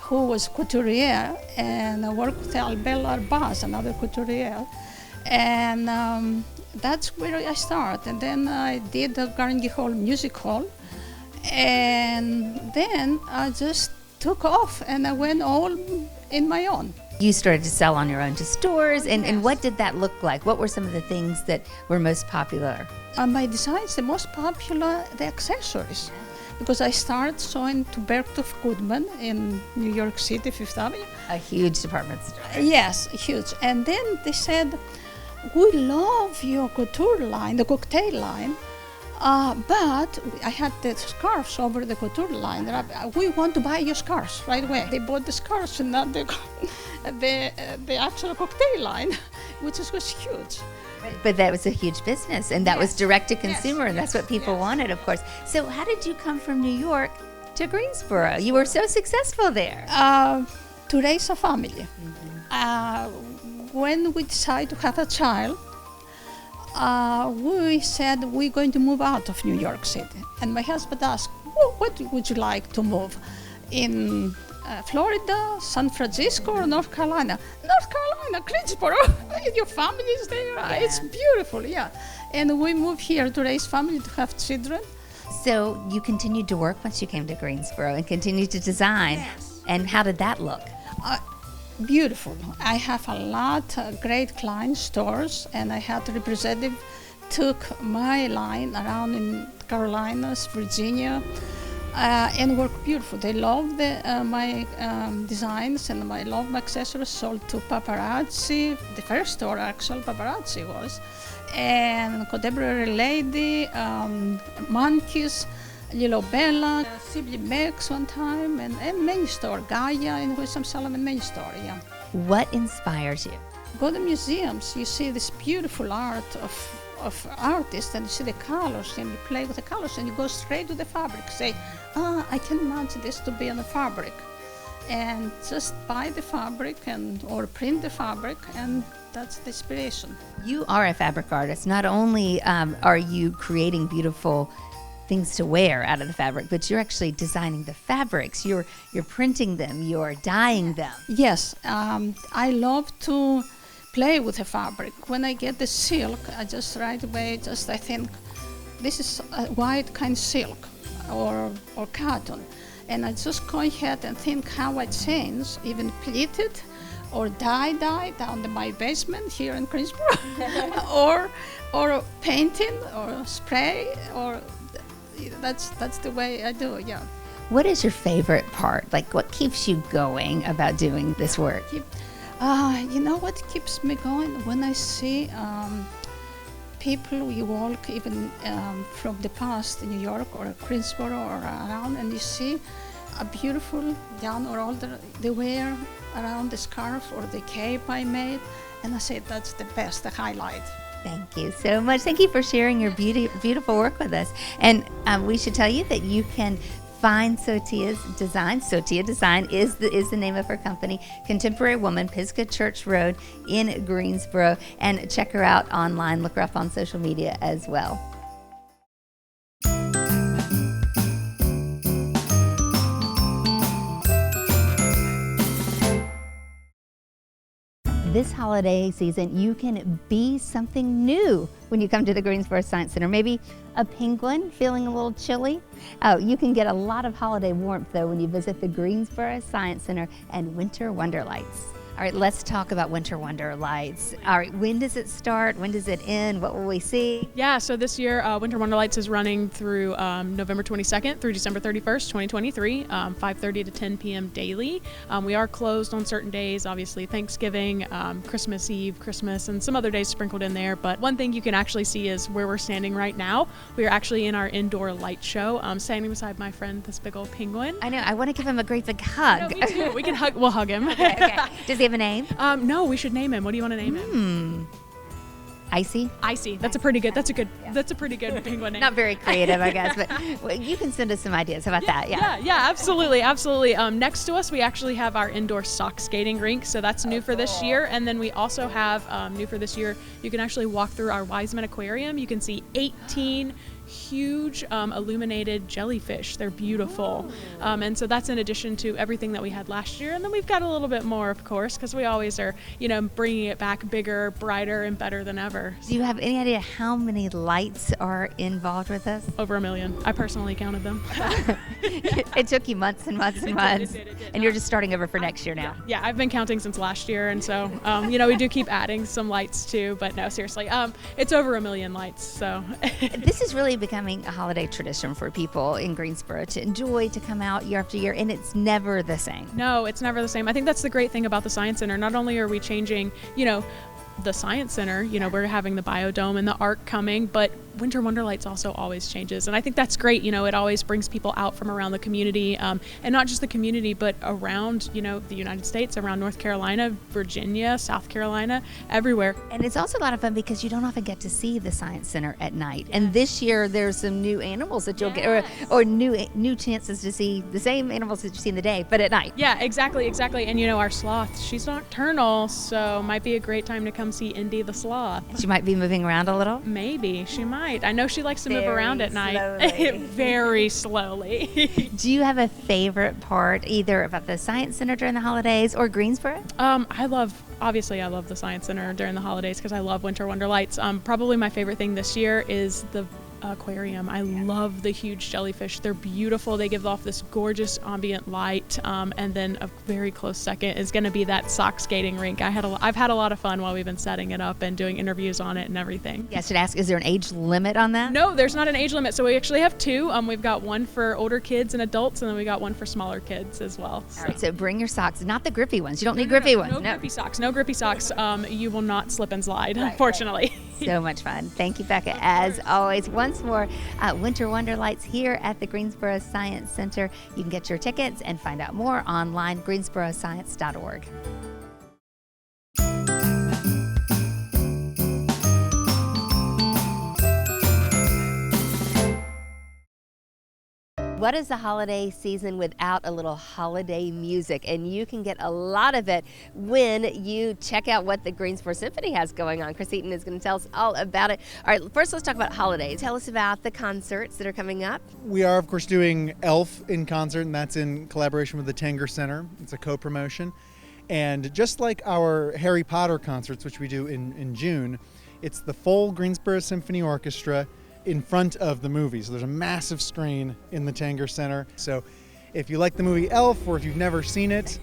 who was couturier, and I worked with Albella Arbaz, another couturier. And that's where I started. And then I did the Carnegie Hall Music Hall. And then I just took off and I went all in my own. You started to sell on your own to stores, and Yes. what did that look like? What were some of the things that were most popular? My designs, the most popular, the accessories. Because I started sewing to Bergdorf Goodman in New York City, Fifth Avenue. A huge department store. Yes, huge. And then they said, we love your couture line, the cocktail line, but I had the scarves over the couture line. We want to buy your scarves right away. They bought the scarves and not the actual cocktail line, which was huge. But that was a huge business, and that was Yes. direct to consumer, and that's yes, what people yes. wanted, of course. So how did you come from New York to Greensboro? You were so successful there. To raise a family. When we decided to have a child, we said we're going to move out of New York City. And my husband asked, what would you like to move? In Florida, San Francisco, or North Carolina? North Carolina, Greensboro. Your family is there. It's beautiful, yeah. And we moved here to raise family, to have children. So you continued to work once you came to Greensboro and continued to design. Yes. And how did that look? Beautiful. I have a lot of great client stores, and I had a representative took my line around in Carolinas, Virginia, and worked beautiful. They love my designs, and I love my accessories sold to paparazzi. The first store actually paparazzi was, and Contemporary Lady, Monkeys, Lilo Bella, Sibley Mex one time, and many store, Gaia, in Wisdom Solomon main store, yeah. What inspires you? Go to museums, you see this beautiful art of artists, and you see the colors, and you play with the colors, and you go straight to the fabric, say, I can imagine this to be on the fabric. And just buy the fabric or print the fabric, and that's the inspiration. You are a fabric artist. Not only are you creating beautiful things to wear out of the fabric, but you're actually designing the fabrics. You're printing them, you're dyeing them. Yes, I love to play with the fabric. When I get the silk, I just right away I think this is a white kind of silk or cotton, and I just go ahead and think how I change, even pleat it or dye down in my basement here in Greensboro, or painting or spray, or that's the way I do, yeah. What is your favorite part? Like, what keeps you going about doing this work? You know what keeps me going? When I see people, you walk even from the past in New York or Greensboro or around, and you see a beautiful young or older, they wear around the scarf or the cape I made, and I say that's the best, the highlight. Thank you so much. Thank you for sharing your beautiful work with us. And we should tell you that you can find Sotia's design. Sotia Design is the name of her company. Contemporary Woman, Pisgah Church Road in Greensboro. And check her out online. Look her up on social media as well. This holiday season, you can be something new when you come to the Greensboro Science Center. Maybe a penguin feeling a little chilly. Oh, you can get a lot of holiday warmth though when you visit the Greensboro Science Center and Winter Wonder Lights. All right, let's talk about Winter Wonder Lights. All right, when does it start? When does it end? What will we see? Yeah, so this year, Winter Wonder Lights is running through November 22nd through December 31st, 2023, 5:30 to 10 p.m. daily. We are closed on certain days, obviously Thanksgiving, Christmas Eve, Christmas, and some other days sprinkled in there. But one thing you can actually see is where we're standing right now. We are actually in our indoor light show. I'm standing beside my friend, this big old penguin. I know, I want to give him a great big hug. No, me too. We can hug. We'll hug him. Okay. Does he have a name? No, we should name him. What do you want to name him? Icy? Icy. That's a pretty good. That's a pretty good penguin name. Not very creative, I guess, but well, you can send us some ideas. How about that? Yeah, absolutely. Next to us, we actually have our indoor sock skating rink, so that's new for this year. And then we also have new for this year. You can actually walk through our Wiseman Aquarium. You can see 18 huge illuminated jellyfish. They're beautiful. And so that's in addition to everything that we had last year. And then we've got a little bit more, of course, because we always are, bringing it back bigger, brighter, and better than ever. Do you have any idea how many lights are involved with this? Over 1 million. I personally counted them. It took you months and months and months. It did. And you're just starting over for next year now. Yeah, I've been counting since last year. And so, we do keep adding some lights too. But no, seriously, it's over 1 million lights. So this is really becoming a holiday tradition for people in Greensboro to enjoy, to come out year after year, and it's never the same. No, it's never the same. I think that's the great thing about the Science Center. Not only are we changing, the Science Center, we're having the Biodome and the Arc coming, but Winter Wonder Lights also always changes. And I think that's great. It always brings people out from around the community, and not just the community, but around, the United States, around North Carolina, Virginia, South Carolina, everywhere. And it's also a lot of fun because you don't often get to see the Science Center at night. And this year there's some new animals that you'll get, or new chances to see the same animals that you see in the day, but at night. Yeah, exactly. And our sloth, she's nocturnal, so might be a great time to come see Indy the sloth. She might be moving around a little. Maybe she might. I know she likes to move around at night. Slowly. Very slowly. Do you have a favorite part either about the Science Center during the holidays or Greensboro? I love the Science Center during the holidays because I love Winter Wonder Lights. Probably my favorite thing this year is the aquarium. I love the huge jellyfish. They're beautiful. They give off this gorgeous ambient light. And then a very close second is going to be that sock skating rink. I've had a lot of fun while we've been setting it up and doing interviews on it and everything. Yeah, I should ask, is there an age limit on that? No, there's not an age limit. So we actually have two. We've got one for older kids and adults, and then we got one for smaller kids as well. All right, so bring your socks, not the grippy ones. You don't need grippy ones. No grippy socks. No grippy socks. You will not slip and slide, unfortunately. So much fun. Thank you, Becca. As always, once more, Winter Wonder Lights here at the Greensboro Science Center. You can get your tickets and find out more online, greensboroscience.org. What is the holiday season without a little holiday music? And you can get a lot of it when you check out what the Greensboro Symphony has going on. Chris Eaton is going to tell us all about it. All right, first let's talk about holidays. Tell us about the concerts that are coming up. We are, of course, doing Elf in concert, and that's in collaboration with the Tanger Center. It's a co-promotion. And just like our Harry Potter concerts, which we do in June, it's the full Greensboro Symphony Orchestra in front of the movie. So there's a massive screen in the Tanger Center. So if you like the movie Elf, or if you've never seen it,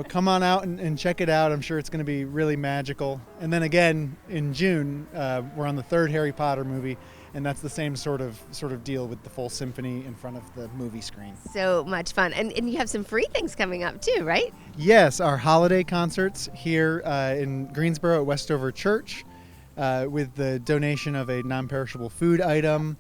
come on out and check it out. I'm sure it's going to be really magical. And then again in June, we're on the third Harry Potter movie, and that's the same sort of deal with the full symphony in front of the movie screen. So much fun. And you have some free things coming up too, right? Yes, our holiday concerts here in Greensboro at Westover Church. With the donation of a non-perishable food item.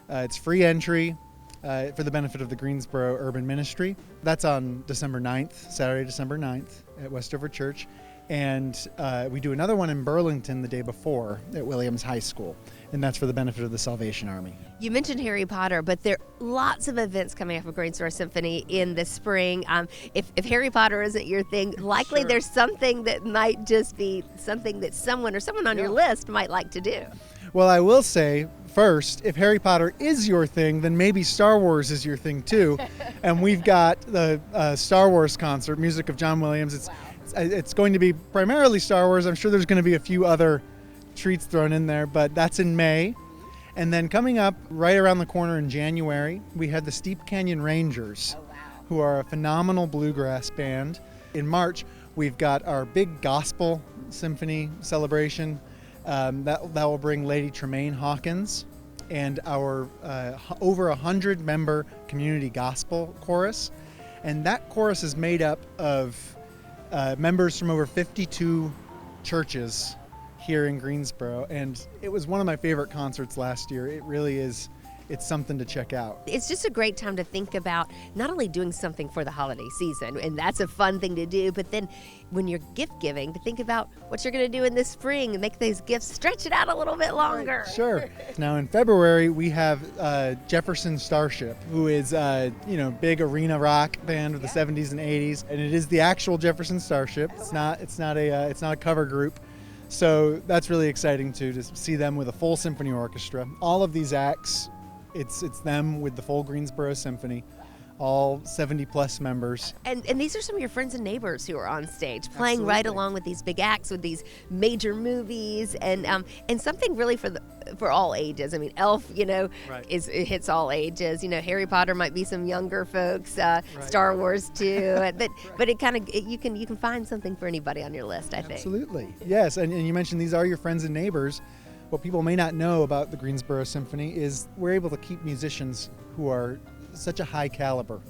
It's free entry for the benefit of the Greensboro Urban Ministry. That's on December 9th, Saturday, December 9th at Westover Church. And we do another one in Burlington the day before at Williams High School. And that's for the benefit of the Salvation Army. You mentioned Harry Potter, but there are lots of events coming up at Greensboro Symphony in the spring. If Harry Potter isn't your thing, likely Sure. There's something that might just be something that someone on your list might like to do. Well, I will say, first, if Harry Potter is your thing, then maybe Star Wars is your thing too. And we've got the Star Wars concert, music of John Williams. It's going to be primarily Star Wars. I'm sure there's going to be a few other treats thrown in there, but that's in May. And then coming up right around the corner in January, we had the Steep Canyon Rangers, who are a phenomenal bluegrass band. In March, we've got our big gospel symphony celebration. That will bring Lady Tremaine Hawkins and our over 100-member community gospel chorus. And that chorus is made up of members from over 52 churches here in Greensboro. And it was one of my favorite concerts last year. It really is. It's something to check out. It's just a great time to think about not only doing something for the holiday season, and that's a fun thing to do, but then when you're gift giving, to think about what you're going to do in the spring and make those gifts stretch it out a little bit longer. Sure. Now in February, we have Jefferson Starship, who is big arena rock band of the 70s and 80s, and it is the actual Jefferson Starship. It's not a cover group. So that's really exciting too, to see them with a full symphony orchestra. All of these acts, it's them with the full Greensboro Symphony, all 70-plus members. And these are some of your friends and neighbors who are on stage, playing Absolutely. right along with these big acts, with these major movies, and something really for all ages. I mean, Elf, Right. it hits all ages. Harry Potter might be some younger folks, Star Wars too, but it kind of you can find something for anybody on your list, I think. Absolutely. Yes, and you mentioned these are your friends and neighbors. What people may not know about the Greensboro Symphony is we're able to keep musicians who are such a high caliber,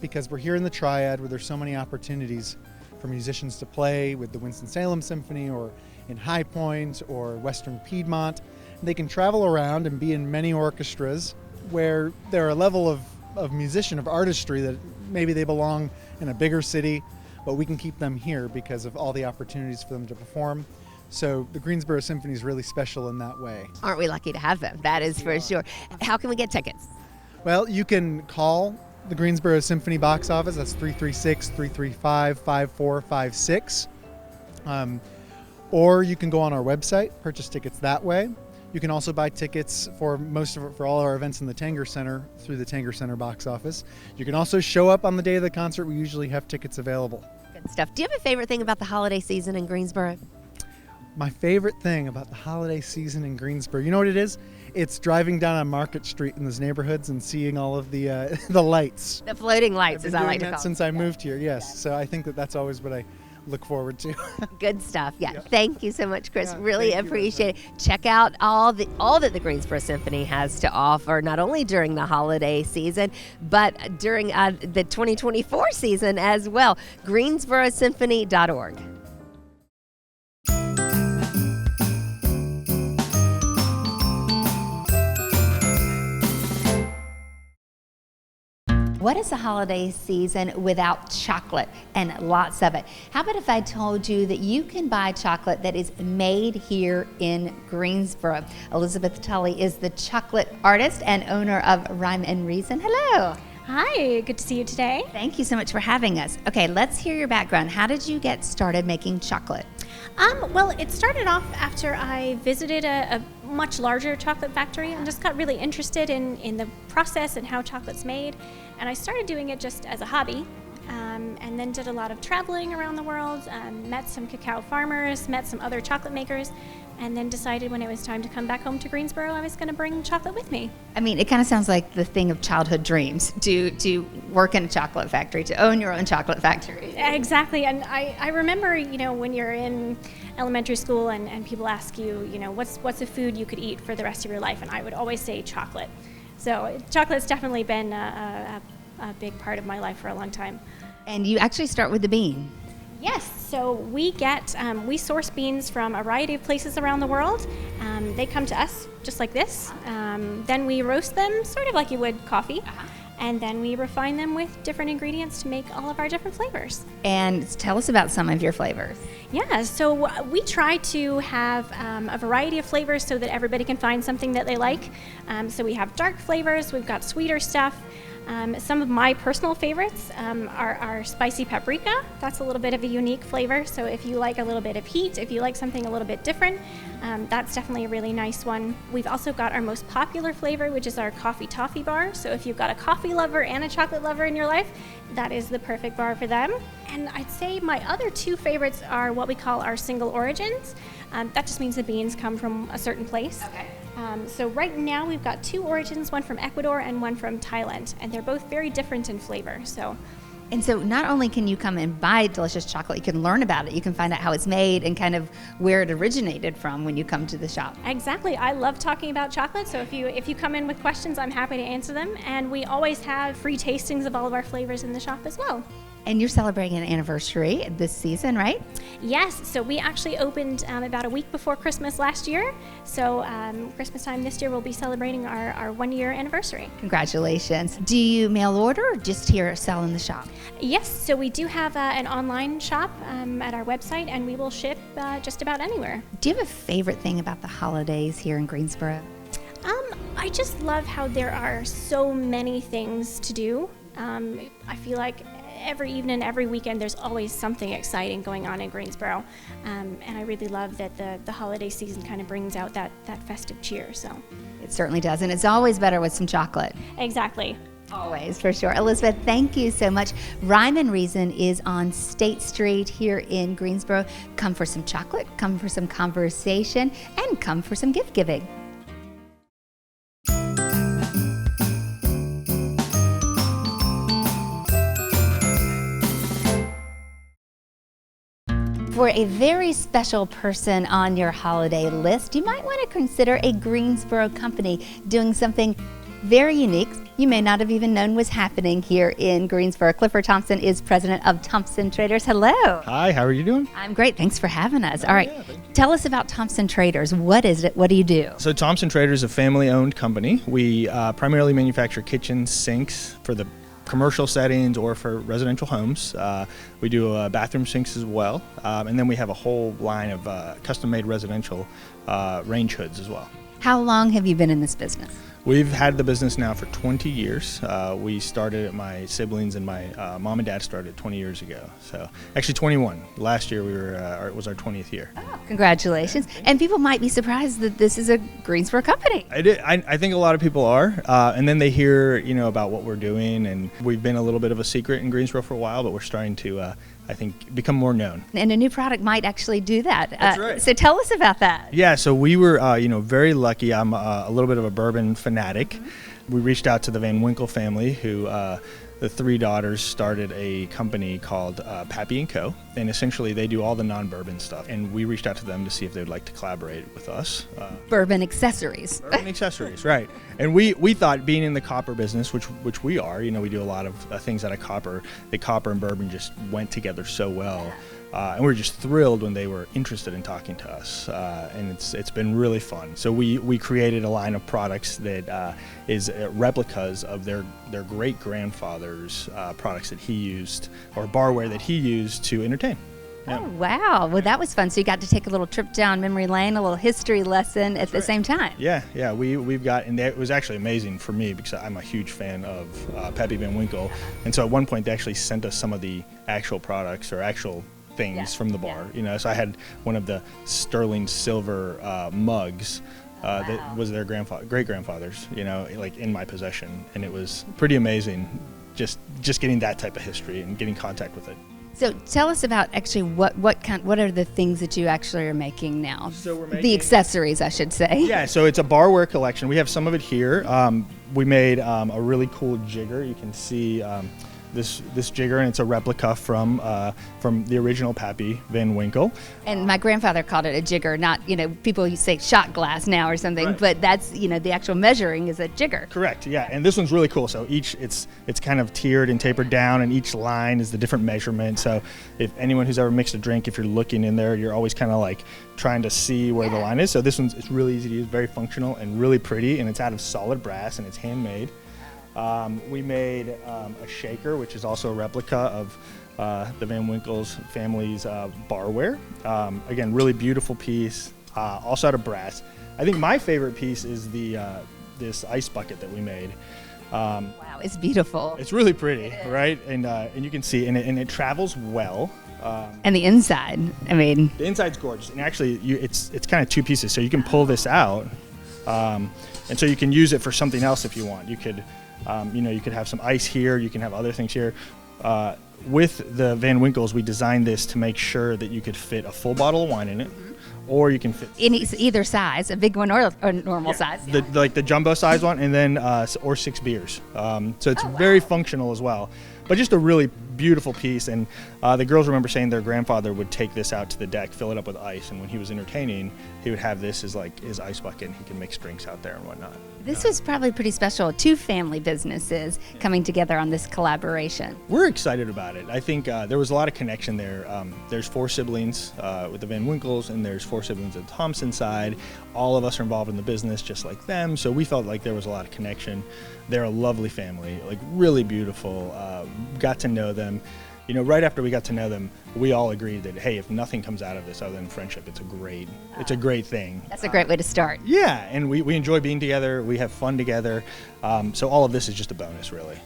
because we're here in the Triad where there's so many opportunities for musicians to play with the Winston-Salem Symphony or in High Point or Western Piedmont. They can travel around and be in many orchestras where they're a level of musician, of artistry, that maybe they belong in a bigger city, but we can keep them here because of all the opportunities for them to perform. So the Greensboro Symphony is really special in that way. Aren't we lucky to have them? That is for sure. How can we get tickets? Well, you can call the Greensboro Symphony box office. That's 336-335-5456. Or you can go on our website, purchase tickets that way. You can also buy tickets for all our events in the Tanger Center through the Tanger Center box office. You can also show up on the day of the concert. We usually have tickets available. Good stuff. Do you have a favorite thing about the holiday season in Greensboro? My favorite thing about the holiday season in Greensboro, you know what it is? It's driving down on Market Street in those neighborhoods and seeing all of the the lights. The floating lights, I've as been I doing like to that call since them. I moved here, yes. So I think that's always what I look forward to. Good stuff. Yeah. Yeah. Thank you so much, Chris. Yeah, really thank you, appreciate it. Check out all that the Greensboro Symphony has to offer, not only during the holiday season, but during the 2024 season as well. GreensboroSymphony.org. What is the holiday season without chocolate, and lots of it? How about if I told you that you can buy chocolate that is made here in Greensboro? Elizabeth Tully is the chocolate artist and owner of Rhyme and Reason. Hello. Hi, good to see you today. Thank you so much for having us. Okay, let's hear your background. How did you get started making chocolate? Well, it started off after I visited a much larger chocolate factory and just got really interested in the process and how chocolate's made. And I started doing it just as a hobby, and then did a lot of traveling around the world, met some cacao farmers, met some other chocolate makers, and then decided when it was time to come back home to Greensboro, I was going to bring chocolate with me. I mean, it kind of sounds like the thing of childhood dreams, to work in a chocolate factory, to own your own chocolate factory. Exactly, and I remember, when you're in elementary school and people ask you, what's a food you could eat for the rest of your life, and I would always say chocolate. So chocolate's definitely been a big part of my life for a long time. And you actually start with the bean. Yes, so we source beans from a variety of places around the world. They come to us just like this. Then we roast them sort of like you would coffee. And then we refine them with different ingredients to make all of our different flavors. And tell us about some of your flavors. Yeah, so we try to have a variety of flavors so that everybody can find something that they like. So we have dark flavors, we've got sweeter stuff. Some of my personal favorites are spicy paprika. That's a little bit of a unique flavor. So if you like a little bit of heat, if you like something a little bit different, that's definitely a really nice one. We've also got our most popular flavor, which is our coffee toffee bar. So if you've got a coffee lover and a chocolate lover in your life, that is the perfect bar for them. And I'd say my other two favorites are what we call our single origins. That just means the beans come from a certain place. Okay. So right now we've got two origins, one from Ecuador and one from Thailand, and they're both very different in flavor. And so not only can you come and buy delicious chocolate, you can learn about it. You can find out how it's made and kind of where it originated from when you come to the shop. Exactly. I love talking about chocolate, so if you come in with questions, I'm happy to answer them. And we always have free tastings of all of our flavors in the shop as well. And you're celebrating an anniversary this season, right? Yes, so we actually opened about a week before Christmas last year. So Christmas time this year, we'll be celebrating our 1 year anniversary. Congratulations. Do you mail order or just here sell in the shop? Yes, so we do have an online shop at our website, and we will ship just about anywhere. Do you have a favorite thing about the holidays here in Greensboro? I just love how there are so many things to do. I feel like every evening, every weekend, there's always something exciting going on in Greensboro. And I really love that the holiday season kind of brings out that festive cheer. So It certainly does, and it's always better with some chocolate. Exactly. Always, for sure. Elizabeth, thank you so much. Rhyme and Reason is on State Street here in Greensboro. Come for some chocolate, come for some conversation, and come for some gift giving. For a very special person on your holiday list, you might want to consider a Greensboro company doing something very unique you may not have even known was happening here in Greensboro. Clifford Thompson is president of Thompson Traders. Hello. Hi, how are you doing? I'm great. Thanks for having us. All right. Tell us about Thompson Traders. What is it? What do you do? So Thompson Traders is a family-owned company. We primarily manufacture kitchen sinks for the commercial settings or for residential homes. We do bathroom sinks as well. And then we have a whole line of custom-made residential range hoods as well. How long have you been in this business? We've had the business now for 20 years. We started, my siblings and my mom and dad started 20 years ago. So actually 21. Last year it was our 20th year. Oh, congratulations. And people might be surprised that this is a Greensboro company. I think a lot of people are. And then they hear, about what we're doing. And we've been a little bit of a secret in Greensboro for a while, but we're starting to, I think, become more known. And a new product might actually do that. That's right. So tell us about that. Yeah, so we were, very lucky. I'm a little bit of a bourbon fanatic. Mm-hmm. We reached out to the Van Winkle family, who the three daughters started a company called Pappy & Co. And essentially they do all the non-bourbon stuff. And we reached out to them to see if they'd like to collaborate with us. Bourbon accessories. Bourbon accessories, right. And we thought, being in the copper business, which we are, we do a lot of things out of copper, that copper and bourbon just went together so well. And we were just thrilled when they were interested in talking to us, and it's been really fun. So we created a line of products that is replicas of their great grandfather's products that he used, or barware that he used to entertain. Yeah. Oh, wow. Well, that was fun. So you got to take a little trip down memory lane, a little history lesson at the same time. Yeah. We've got, and it was actually amazing for me because I'm a huge fan of Pappy Van Winkle, and so at one point they actually sent us some of the actual products or actual things from the bar. So I had one of the sterling silver mugs that was their great grandfather's, in my possession, and it was pretty amazing just getting that type of history and getting contact with it. So tell us about actually what are the things that you actually are making now? So we're making the accessories, I should say. Yeah, so it's a barware collection. We have some of it here. We made a really cool jigger. You can see this jigger, and it's a replica from the original Pappy Van Winkle. And my grandfather called it a jigger, not, people say shot glass now or something, right. But that's, the actual measuring is a jigger. Correct, yeah, and this one's really cool. So it's kind of tiered and tapered down, and each line is the different measurement. So if anyone who's ever mixed a drink, if you're looking in there, you're always kind of like trying to see where the line is. So this it's really easy to use, very functional and really pretty, and it's out of solid brass, and it's handmade. We made a shaker, which is also a replica of the Van Winkle's family's barware. Again, really beautiful piece, also out of brass. I think my favorite piece is this ice bucket that we made. Wow, it's beautiful. It's really pretty, right? And you can see, and it travels well. And the inside, I mean, the inside's gorgeous, and actually, it's kind of two pieces, so you can pull this out, and so you can use it for something else if you want. You could, you could have some ice here. You can have other things here. With the Van Winkles, we designed this to make sure that you could fit a full bottle of wine in it, or you can fit in either size, a big one or a normal size. like the jumbo size one, and then or 6 beers. So it's very functional as well. But just a really beautiful piece, and the girls remember saying their grandfather would take this out to the deck, fill it up with ice, and when he was entertaining, he would have this as like his ice bucket, and he can mix drinks out there and whatnot. This was probably pretty special. 2 family businesses coming together on this collaboration. We're excited about it. I think there was a lot of connection there. There's 4 siblings with the Van Winkles, and there's 4 siblings at the Thompson side. All of us are involved in the business just like them, so we felt like there was a lot of connection. They're a lovely family, like really beautiful. Got to know them. You know, right after we got to know them, we all agreed that, hey, if nothing comes out of this other than friendship, it's a great thing. That's a great way to start. Yeah, and we enjoy being together. We have fun together. So all of this is just a bonus, really.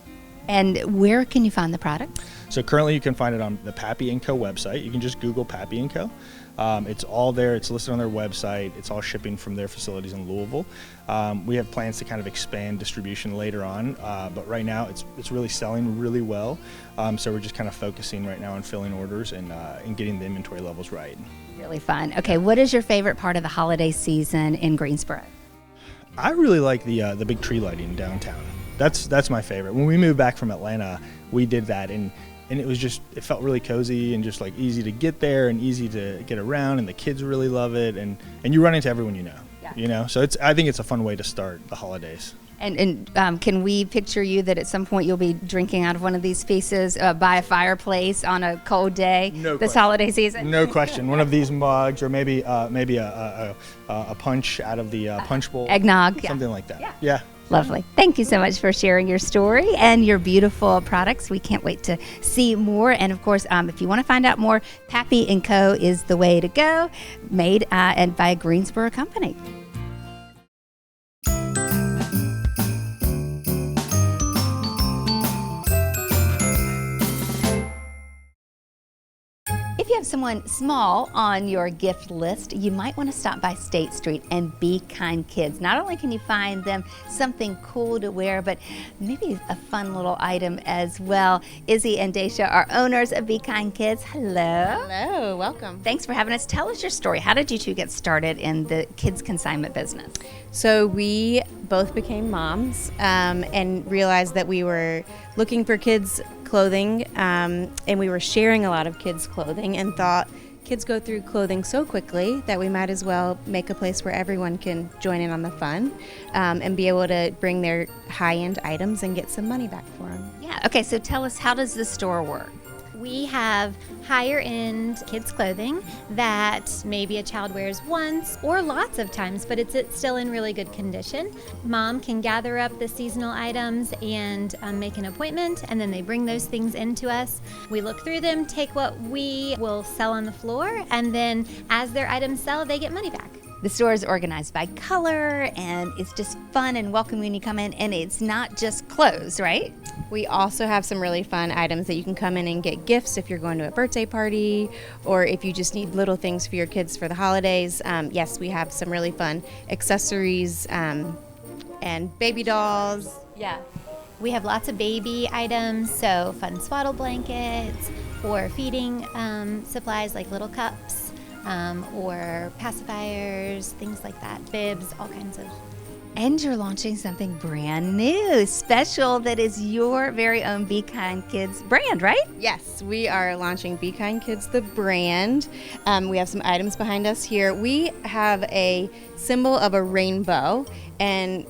And where can you find the product? So currently you can find it on the Pappy & Co. website. You can just Google Pappy & Co. It's all there. It's listed on their website. It's all shipping from their facilities in Louisville. We have plans to kind of expand distribution later on, but right now it's really selling really well. So we're just kind of focusing right now on filling orders and getting the inventory levels right. Really fun. Okay, what is your favorite part of the holiday season in Greensboro? I really like the big tree lighting downtown. That's my favorite. When we moved back from Atlanta, we did that, and it was just, it felt really cozy and just like easy to get there and easy to get around, and the kids really love it, and you run into everyone you know. Yeah. You know, so I think it's a fun way to start the holidays. And can we picture you that at some point you'll be drinking out of one of these pieces by a fireplace on a cold day this holiday season? No question. One of these mugs, or maybe a punch out of the punch bowl. Eggnog. Something like that. Yeah. Lovely. Thank you so much for sharing your story and your beautiful products. We can't wait to see more. And of course, if you want to find out more, Pappy & Co. is the way to go, made and by a Greensboro company. If you have someone small on your gift list, you might want to stop by State Street and Be Kind Kids. Not only can you find them something cool to wear, but maybe a fun little item as well. Izzy and Daisha are owners of Be Kind Kids. Hello. Hello, welcome. Thanks for having us. Tell us your story. How did you two get started in the kids consignment business? So we both became moms and realized that we were looking for kids clothing, and we were sharing a lot of kids clothing, and thought kids go through clothing so quickly that we might as well make a place where everyone can join in on the fun and be able to bring their high-end items and get some money back for them. Yeah. Okay, so tell us, how does the store work? We have higher end kids clothing that maybe a child wears once or lots of times, but it's still in really good condition. Mom can gather up the seasonal items and make an appointment, and then they bring those things into us. We look through them, take what we will sell on the floor, and then as their items sell, they get money back. The store is organized by color, and it's just fun and welcoming when you come in, and it's not just clothes, right? We also have some really fun items that you can come in and get gifts if you're going to a birthday party, or if you just need little things for your kids for the holidays. Yes, we have some really fun accessories and baby dolls. Yeah. We have lots of baby items, so fun swaddle blankets or feeding supplies like little cups. Or pacifiers, things like that, bibs, all kinds of. And you're launching something brand new, special, that is your very own Be Kind Kids brand, right? Yes, we are launching Be Kind Kids, the brand. We have some items behind us here. We have a symbol of a rainbow, and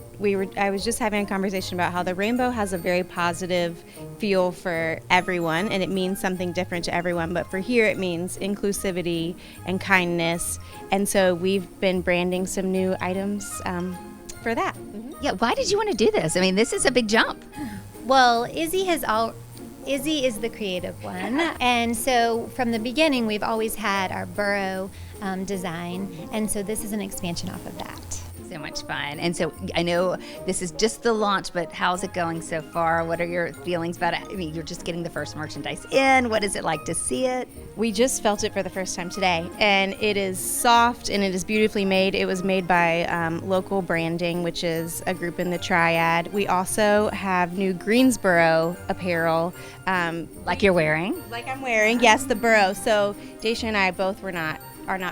I was just having a conversation about how the rainbow has a very positive feel for everyone, and it means something different to everyone. But for here, it means inclusivity and kindness. And so we've been branding some new items for that. Mm-hmm. Yeah, why did you want to do this? I mean, this is a big jump. Well, Izzy is the creative one, and so from the beginning, we've always had our burrow design, and so this is an expansion off of that. So much fun. And so I know this is just the launch, but how's it going so far? What are your feelings about it? I mean, you're just getting the first merchandise in. What is it like to see it? We just felt it for the first time today, and it is soft and it is beautifully made. It was made by Local Branding, which is a group in the Triad. We also have new Greensboro apparel. Like you're wearing? Like I'm wearing, yes, the borough. So Daisha and I both are not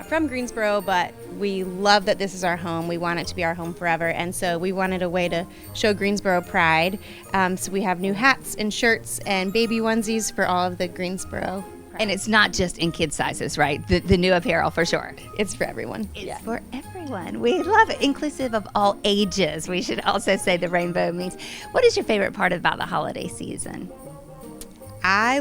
from Greensboro, but we love that this is our home. We want it to be our home forever, and so we wanted a way to show Greensboro pride. So we have new hats and shirts and baby onesies for all of the Greensboro. And it's not just in kid sizes, right? The new apparel for sure. It's for everyone. It's for everyone. We love it. Inclusive of all ages. We should also say the rainbow means. What is your favorite part about the holiday season? I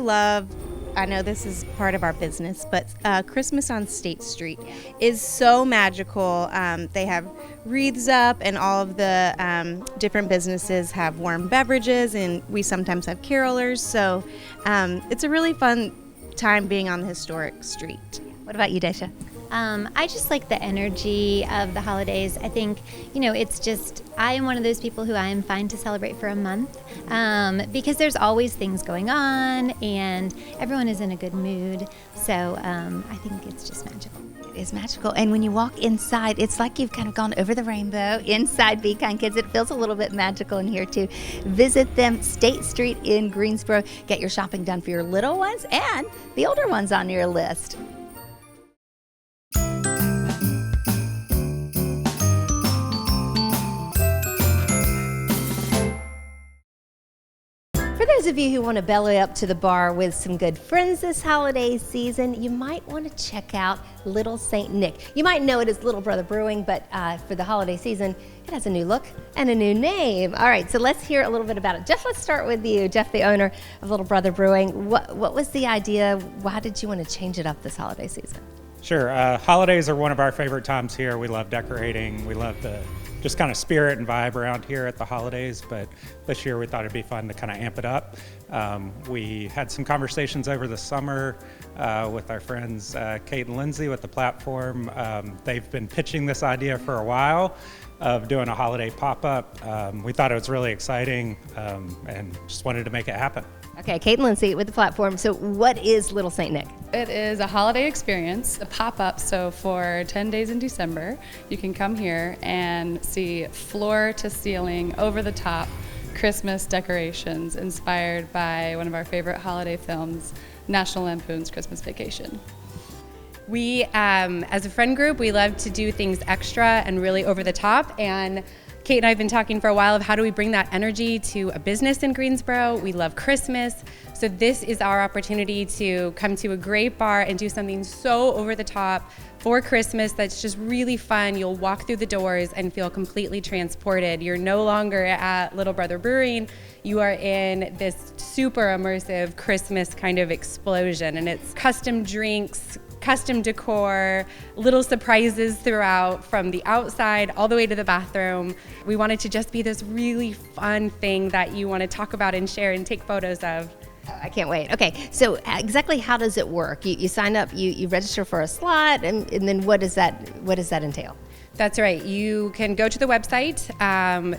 know this is part of our business, but Christmas on State Street is so magical. They have wreaths up, and all of the different businesses have warm beverages, and we sometimes have carolers. So it's a really fun time being on the historic street. What about you, Daisha? I just like the energy of the holidays. I think, it's just, I am one of those people who I am fine to celebrate for a month because there's always things going on and everyone is in a good mood. So I think it's just magical. It is magical. And when you walk inside, it's like you've kind of gone over the rainbow inside Be Kind Kids. It feels a little bit magical in here too. Visit them, State Street in Greensboro. Get your shopping done for your little ones and the older ones on your list. For those of you who want to belly up to the bar with some good friends this holiday season, you might want to check out Little St. Nick. You might know it as Little Brother Brewing, but for the holiday season, it has a new look and a new name. All right, so let's hear a little bit about it. Jeff, let's start with you. Jeff, the owner of Little Brother Brewing. What was the idea? Why did you want to change it up this holiday season? Sure. Holidays are one of our favorite times here. We love decorating. We love the just kind of spirit and vibe around here at the holidays, but this year we thought it'd be fun to kind of amp it up. We had some conversations over the summer with our friends Kate and Lindsay with the platform. They've been pitching this idea for a while of doing a holiday pop-up. We thought it was really exciting and just wanted to make it happen. Okay, Kate and Lindsay with the platform. So what is Little St. Nick? It is a holiday experience, a pop-up. So for 10 days in December, you can come here and see floor-to-ceiling, over-the-top Christmas decorations inspired by one of our favorite holiday films, National Lampoon's Christmas Vacation. We, as a friend group, we love to do things extra and really over the top. And Kate and I have been talking for a while of how do we bring that energy to a business in Greensboro. We love Christmas. So this is our opportunity to come to a great bar and do something so over the top for Christmas that's just really fun. You'll walk through the doors and feel completely transported. You're no longer at Little Brother Brewing. You are in this super immersive Christmas kind of explosion, and it's custom drinks, custom decor, little surprises throughout from the outside all the way to the bathroom. We want it to just be this really fun thing that you want to talk about and share and take photos of. I can't wait. Okay, so exactly how does it work? You sign up, you register for a slot, and then what does that entail? That's right. You can go to the website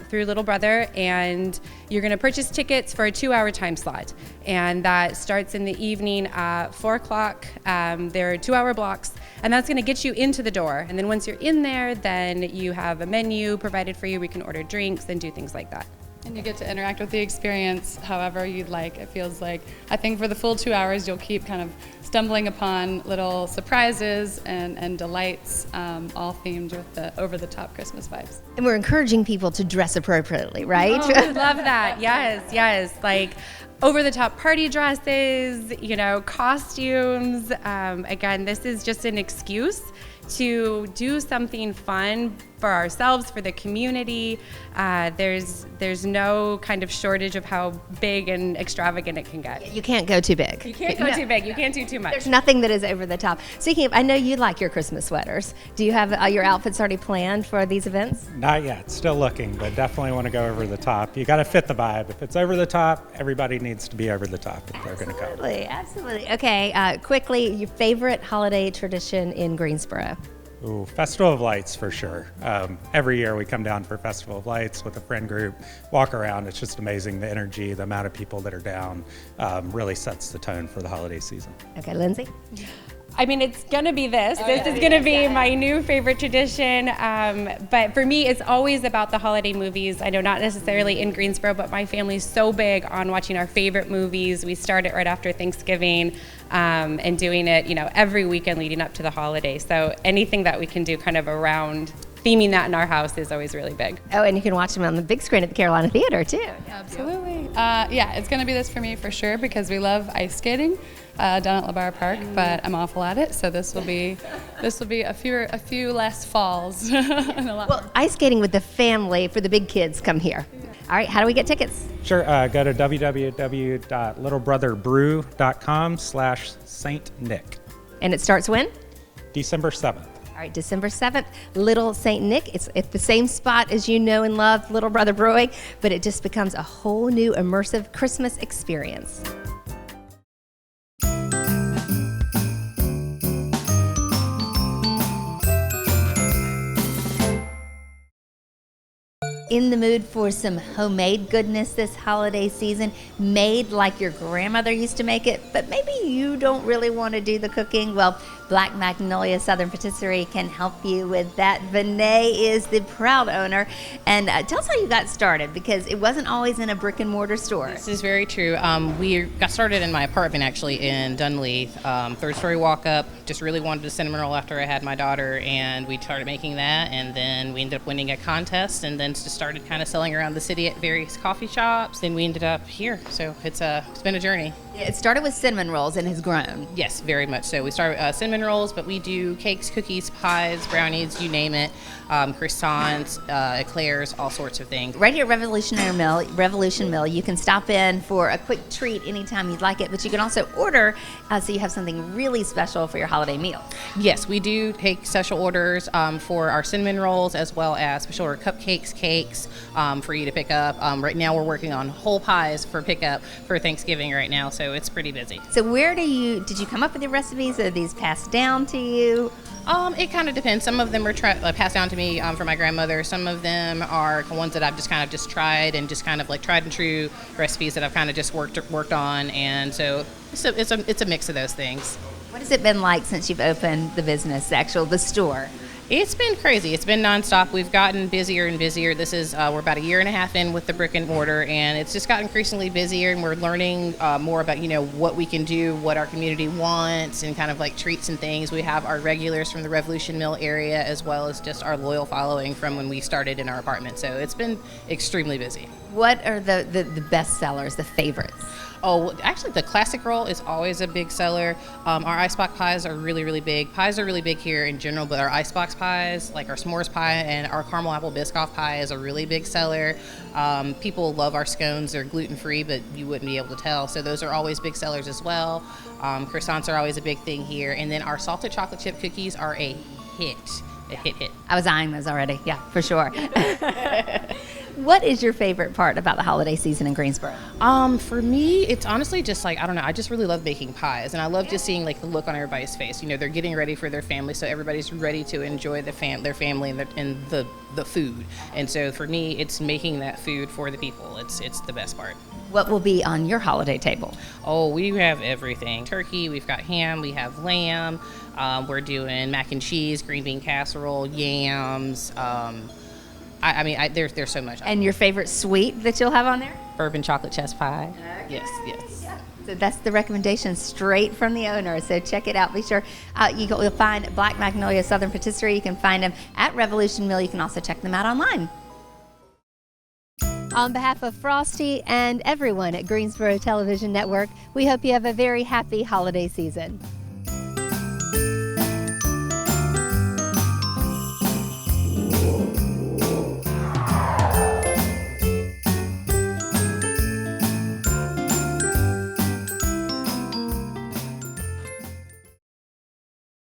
through Little Brother, and you're going to purchase tickets for a 2-hour time slot. And that starts in the evening at 4 o'clock. There are 2-hour blocks, and that's going to get you into the door. And then once you're in there, then you have a menu provided for you. We can order drinks and do things like that. And you get to interact with the experience however you'd like. It feels like, I think for the full 2 hours, you'll keep kind of stumbling upon little surprises and delights, all themed with the over-the-top Christmas vibes. And we're encouraging people to dress appropriately, right? Oh, we love that. Yes. Like over-the-top party dresses, costumes. Again, this is just an excuse to do something fun for ourselves, for the community. There's no kind of shortage of how big and extravagant it can get. You can't go too big. You can't go too big. You can't do too much. There's nothing that is over the top. Speaking of, I know you like your Christmas sweaters. Do you have your outfits already planned for these events? Not yet, still looking, but definitely want to go over the top. You got to fit the vibe. If it's over the top, everybody needs to be over the top if they're going to come. Absolutely. Okay, quickly, your favorite holiday tradition in Greensboro? Ooh, Festival of Lights for sure. Every year we come down for Festival of Lights with a friend group, walk around. It's just amazing. The energy, the amount of people that are down really sets the tone for the holiday season. Okay, Lindsay? I mean, it's gonna be this. This is gonna be my new favorite tradition. But for me, it's always about the holiday movies. I know not necessarily in Greensboro, but my family's so big on watching our favorite movies. We start it right after Thanksgiving and doing it, every weekend leading up to the holiday. So anything that we can do kind of around theming that in our house is always really big. Oh, and you can watch them on the big screen at the Carolina Theater, too. Absolutely. Yeah, it's going to be this for me for sure because we love ice skating down at LeBar Park, but I'm awful at it, so this will be a few less falls. And a lot Well, ice skating with the family for the big kids come here. All right, how do we get tickets? Sure, go to www.littlebrotherbrew.com/Saint Nick. And it starts when? December 7th. All right, December 7th, Little St. Nick. It's at the same spot as you know and love Little Brother Brewing, but it just becomes a whole new immersive Christmas experience. In the mood for some homemade goodness this holiday season, made like your grandmother used to make it, but maybe you don't really want to do the cooking? Well, Black Magnolia Southern Patisserie can help you with that. Vinay is the proud owner. And tell us how you got started, because it wasn't always in a brick and mortar store. This is very true. We got started in my apartment actually in Dunleith. Third story walk up, just really wanted a cinnamon roll after I had my daughter, and we started making that, and then we ended up winning a contest, and then just started kind of selling around the city at various coffee shops. Then we ended up here, so it's been a journey. It started with cinnamon rolls and has grown. Yes, very much so. We started with cinnamon rolls, but we do cakes, cookies, pies, brownies, you name it, croissants, eclairs, all sorts of things. Right here at Revolution Mill, you can stop in for a quick treat anytime you'd like it, but you can also order so you have something really special for your holiday meal. Yes, we do take special orders for our cinnamon rolls, as well as special order cupcakes, cakes for you to pick up. Right now we're working on whole pies for pickup for Thanksgiving right now, so it's pretty busy. So where did you come up with your recipes? Are these passed down to you? It kind of depends. Some of them were passed down to me from my grandmother. Some of them are ones that I've just tried and just kind of like tried and true recipes that I've kind of just worked on, and so it's a mix of those things. What has it been like since you've opened the business, the store? It's been crazy. It's been nonstop. We've gotten busier and busier. This is we're about a year and a half in with the brick and mortar, and it's just gotten increasingly busier. And we're learning more about what we can do, what our community wants, and kind of like treats and things. We have our regulars from the Revolution Mill area, as well as just our loyal following from when we started in our apartment. So it's been extremely busy. What are the best sellers, the favorites? Oh, actually, the classic roll is always a big seller. Our icebox pies are really, really big. Pies are really big here in general, but our icebox pies, like our s'mores pie and our caramel apple biscoff pie, is a really big seller. People love our scones. They're gluten-free, but you wouldn't be able to tell. So those are always big sellers as well. Croissants are always a big thing here. And then our salted chocolate chip cookies are a hit. A hit. I was eyeing those already. Yeah, for sure. What is your favorite part about the holiday season in Greensboro? For me, it's honestly just like, I don't know, I just really love baking pies, and I love just seeing like the look on everybody's face. They're getting ready for their family, so everybody's ready to enjoy their family and the food. And so for me, it's making that food for the people. It's the best part. What will be on your holiday table? Oh, we have everything. Turkey, we've got ham, we have lamb, we're doing mac and cheese, green bean casserole, yams. There's so much. And your favorite sweet that you'll have on there? Bourbon chocolate chess pie. Okay. Yes. Yeah. So that's the recommendation straight from the owner. So check it out. Be sure you'll find Black Magnolia Southern Patisserie. You can find them at Revolution Mill. You can also check them out online. On behalf of Frosty and everyone at Greensboro Television Network, we hope you have a very happy holiday season.